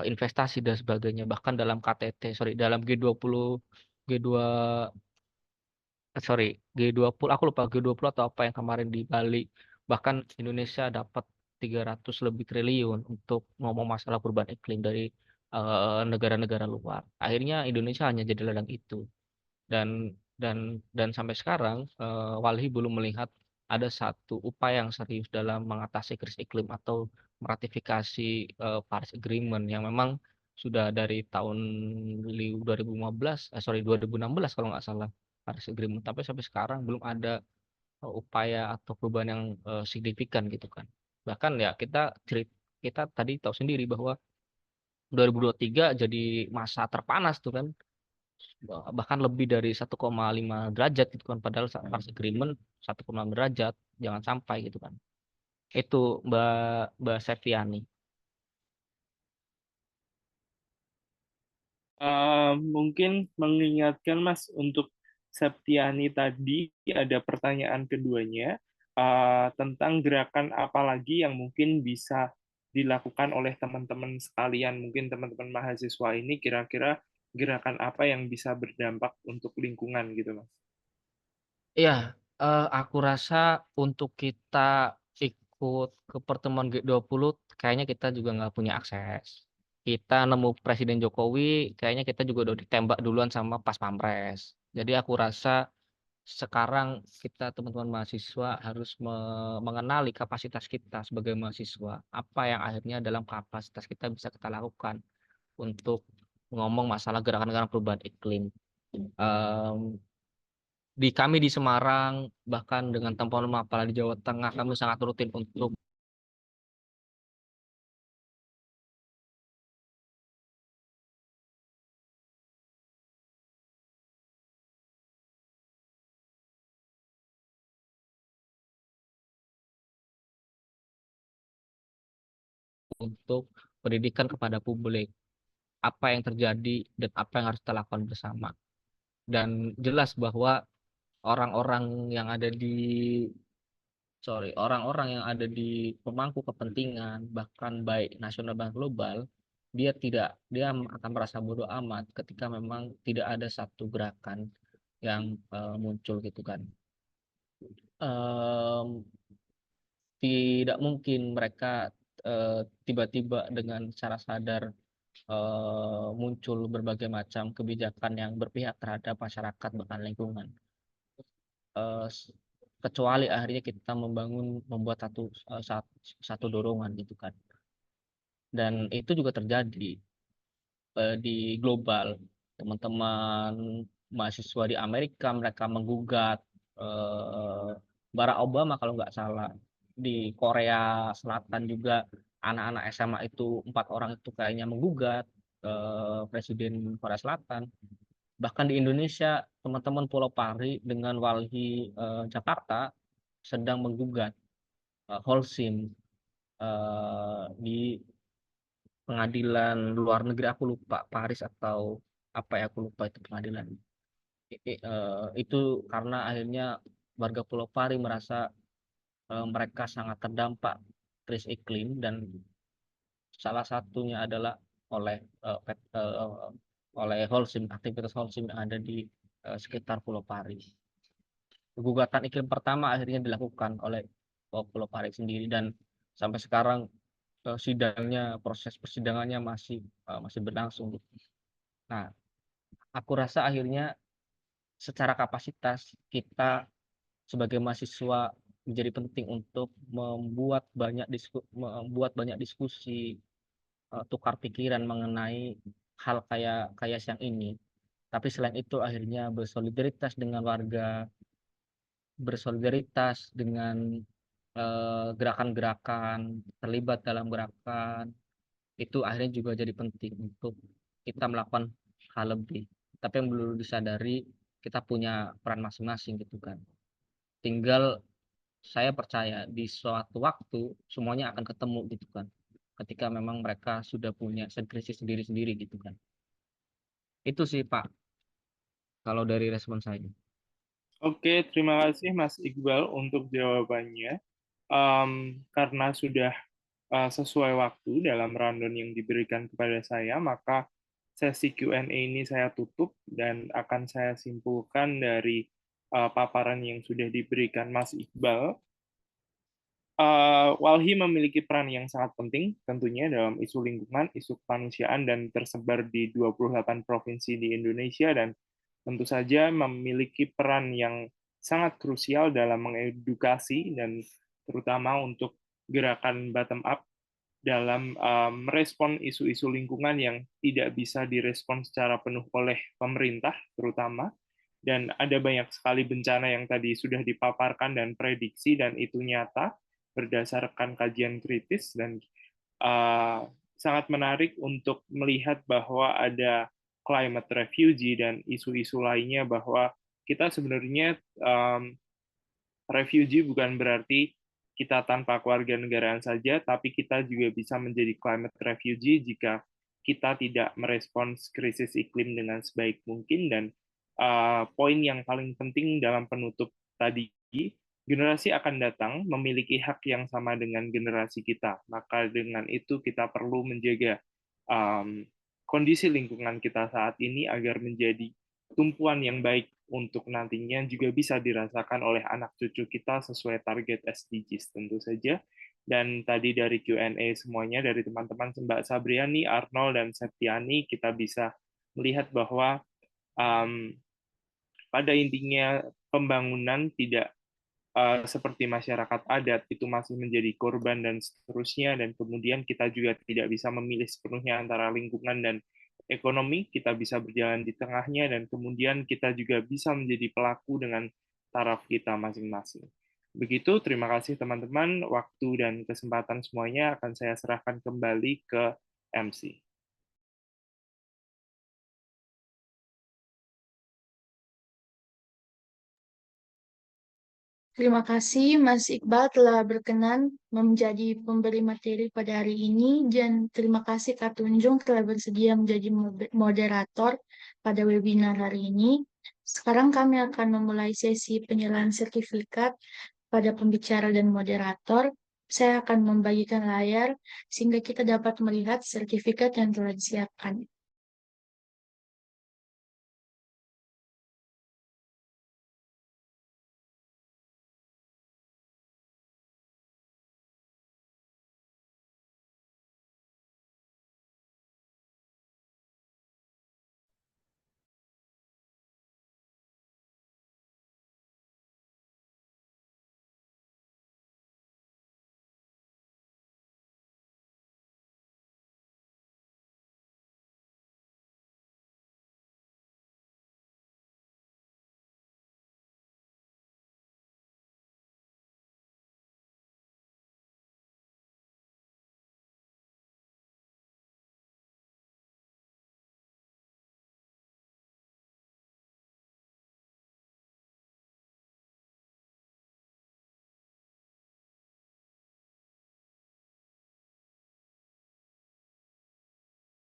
investasi dan sebagainya. Bahkan dalam dalam G20, G2, G20, aku lupa G20 atau apa yang kemarin di Bali. Bahkan Indonesia dapat 300 lebih triliun untuk ngomong masalah perubahan iklim dari negara-negara luar. Akhirnya Indonesia hanya jadi ladang itu. Dan sampai sekarang Walhi belum melihat ada satu upaya yang serius dalam mengatasi krisis iklim atau meratifikasi Paris Agreement yang memang sudah dari tahun 2016 kalau nggak salah Paris Agreement, tapi sampai sekarang belum ada upaya atau perubahan yang signifikan gitu kan. Bahkan ya kita tadi tahu sendiri bahwa 2023 jadi masa terpanas tuh kan, bahkan lebih dari 1,5 derajat gitu kan, padahal Paris Agreement 1,6 derajat, jangan sampai gitu kan. Itu Mbak Septiani. Mungkin mengingatkan Mas untuk Septiani tadi ada pertanyaan keduanya tentang gerakan apa lagi yang mungkin bisa dilakukan oleh teman-teman sekalian, mungkin teman-teman mahasiswa ini kira-kira gerakan apa yang bisa berdampak untuk lingkungan gitu Mas. Iya, aku rasa untuk kita ikut ke pertemuan G20 kayaknya kita juga nggak punya akses. Kita nemu Presiden Jokowi, kayaknya kita juga udah ditembak duluan sama Pas Pampres. Jadi aku rasa sekarang kita teman-teman mahasiswa harus mengenali kapasitas kita sebagai mahasiswa. Apa yang akhirnya dalam kapasitas kita bisa kita lakukan untuk ngomong masalah gerakan-gerakan perubahan iklim. Em, kami di Semarang, bahkan dengan teman-teman apalagi di Jawa Tengah, kami sangat rutin untuk pendidikan kepada publik, apa yang terjadi dan apa yang harus kita lakukan bersama. Dan jelas bahwa orang-orang yang ada di orang-orang yang ada di pemangku kepentingan, bahkan baik nasional dan global, dia akan merasa bodoh amat ketika memang tidak ada satu gerakan yang muncul gitu kan. Em, Tidak mungkin mereka tiba-tiba dengan secara sadar muncul berbagai macam kebijakan yang berpihak terhadap masyarakat bahkan lingkungan. Eh, Kecuali akhirnya kita membuat satu dorongan gitu kan. Dan itu juga terjadi di global. Teman-teman mahasiswa di Amerika mereka menggugat eh, Barack Obama kalau nggak salah. Di Korea Selatan juga anak-anak SMA itu 4 orang itu kayaknya menggugat Presiden Korea Selatan. Bahkan di Indonesia teman-teman Pulau Pari dengan Walhi Jakarta sedang menggugat Holcim di pengadilan luar negeri, aku lupa Paris atau apa ya, aku lupa itu pengadilan. Itu karena akhirnya warga Pulau Pari merasa mereka sangat terdampak krisis iklim dan salah satunya adalah oleh oleh Holcim, aktivitas Holcim yang ada di sekitar Pulau Pari. Gugatan iklim pertama akhirnya dilakukan oleh Pulau Pari sendiri dan sampai sekarang proses persidangannya masih berlangsung. Nah, aku rasa akhirnya secara kapasitas kita sebagai mahasiswa menjadi penting untuk membuat banyak diskusi, tukar pikiran mengenai hal kayak yang ini. Tapi selain itu akhirnya bersolidaritas dengan warga, bersolidaritas dengan gerakan-gerakan, terlibat dalam gerakan, itu akhirnya juga jadi penting untuk kita melakukan hal lebih. Tapi yang perlu disadari, kita punya peran masing-masing gitu kan. Tinggal saya percaya di suatu waktu semuanya akan ketemu gitu kan. Ketika memang mereka sudah punya krisis sendiri-sendiri gitu kan. Itu sih Pak. kalau dari respon saya. Oke, terima kasih Mas Iqbal untuk jawabannya. Karena sudah sesuai waktu dalam rundown yang diberikan kepada saya, maka sesi Q&A ini saya tutup dan akan saya simpulkan dari paparan yang sudah diberikan Mas Iqbal. Walhi memiliki peran yang sangat penting tentunya dalam isu lingkungan, isu kemanusiaan, dan tersebar di 28 provinsi di Indonesia, dan tentu saja memiliki peran yang sangat krusial dalam mengedukasi dan terutama untuk gerakan bottom up dalam merespon isu-isu lingkungan yang tidak bisa direspon secara penuh oleh pemerintah terutama, dan ada banyak sekali bencana yang tadi sudah dipaparkan dan prediksi, dan itu nyata berdasarkan kajian kritis, dan sangat menarik untuk melihat bahwa ada climate refugee dan isu-isu lainnya, bahwa kita sebenarnya refugee bukan berarti kita tanpa keluarga negaraan saja, tapi kita juga bisa menjadi climate refugee jika kita tidak merespons krisis iklim dengan sebaik mungkin. Dan poin yang paling penting dalam penutup tadi, generasi akan datang memiliki hak yang sama dengan generasi kita. Maka dengan itu kita perlu menjaga kondisi lingkungan kita saat ini agar menjadi tumpuan yang baik untuk nantinya juga bisa dirasakan oleh anak cucu kita sesuai target SDGs tentu saja. Dan tadi dari Q&A semuanya dari teman-teman Mbak Sabriani, Arnold, dan Septiani, kita bisa melihat bahwa pada intinya pembangunan tidak seperti masyarakat adat itu masih menjadi korban dan seterusnya, dan kemudian kita juga tidak bisa memilih sepenuhnya antara lingkungan dan ekonomi, kita bisa berjalan di tengahnya, dan kemudian kita juga bisa menjadi pelaku dengan taraf kita masing-masing. Begitu, terima kasih teman-teman, waktu dan kesempatan semuanya akan saya serahkan kembali ke MC. Terima kasih Mas Iqbal telah berkenan menjadi pemberi materi pada hari ini, dan terima kasih Kak Tunjung telah bersedia menjadi moderator pada webinar hari ini. Sekarang kami akan memulai sesi penyerahan sertifikat pada pembicara dan moderator. Saya akan membagikan layar sehingga kita dapat melihat sertifikat yang telah disiapkan.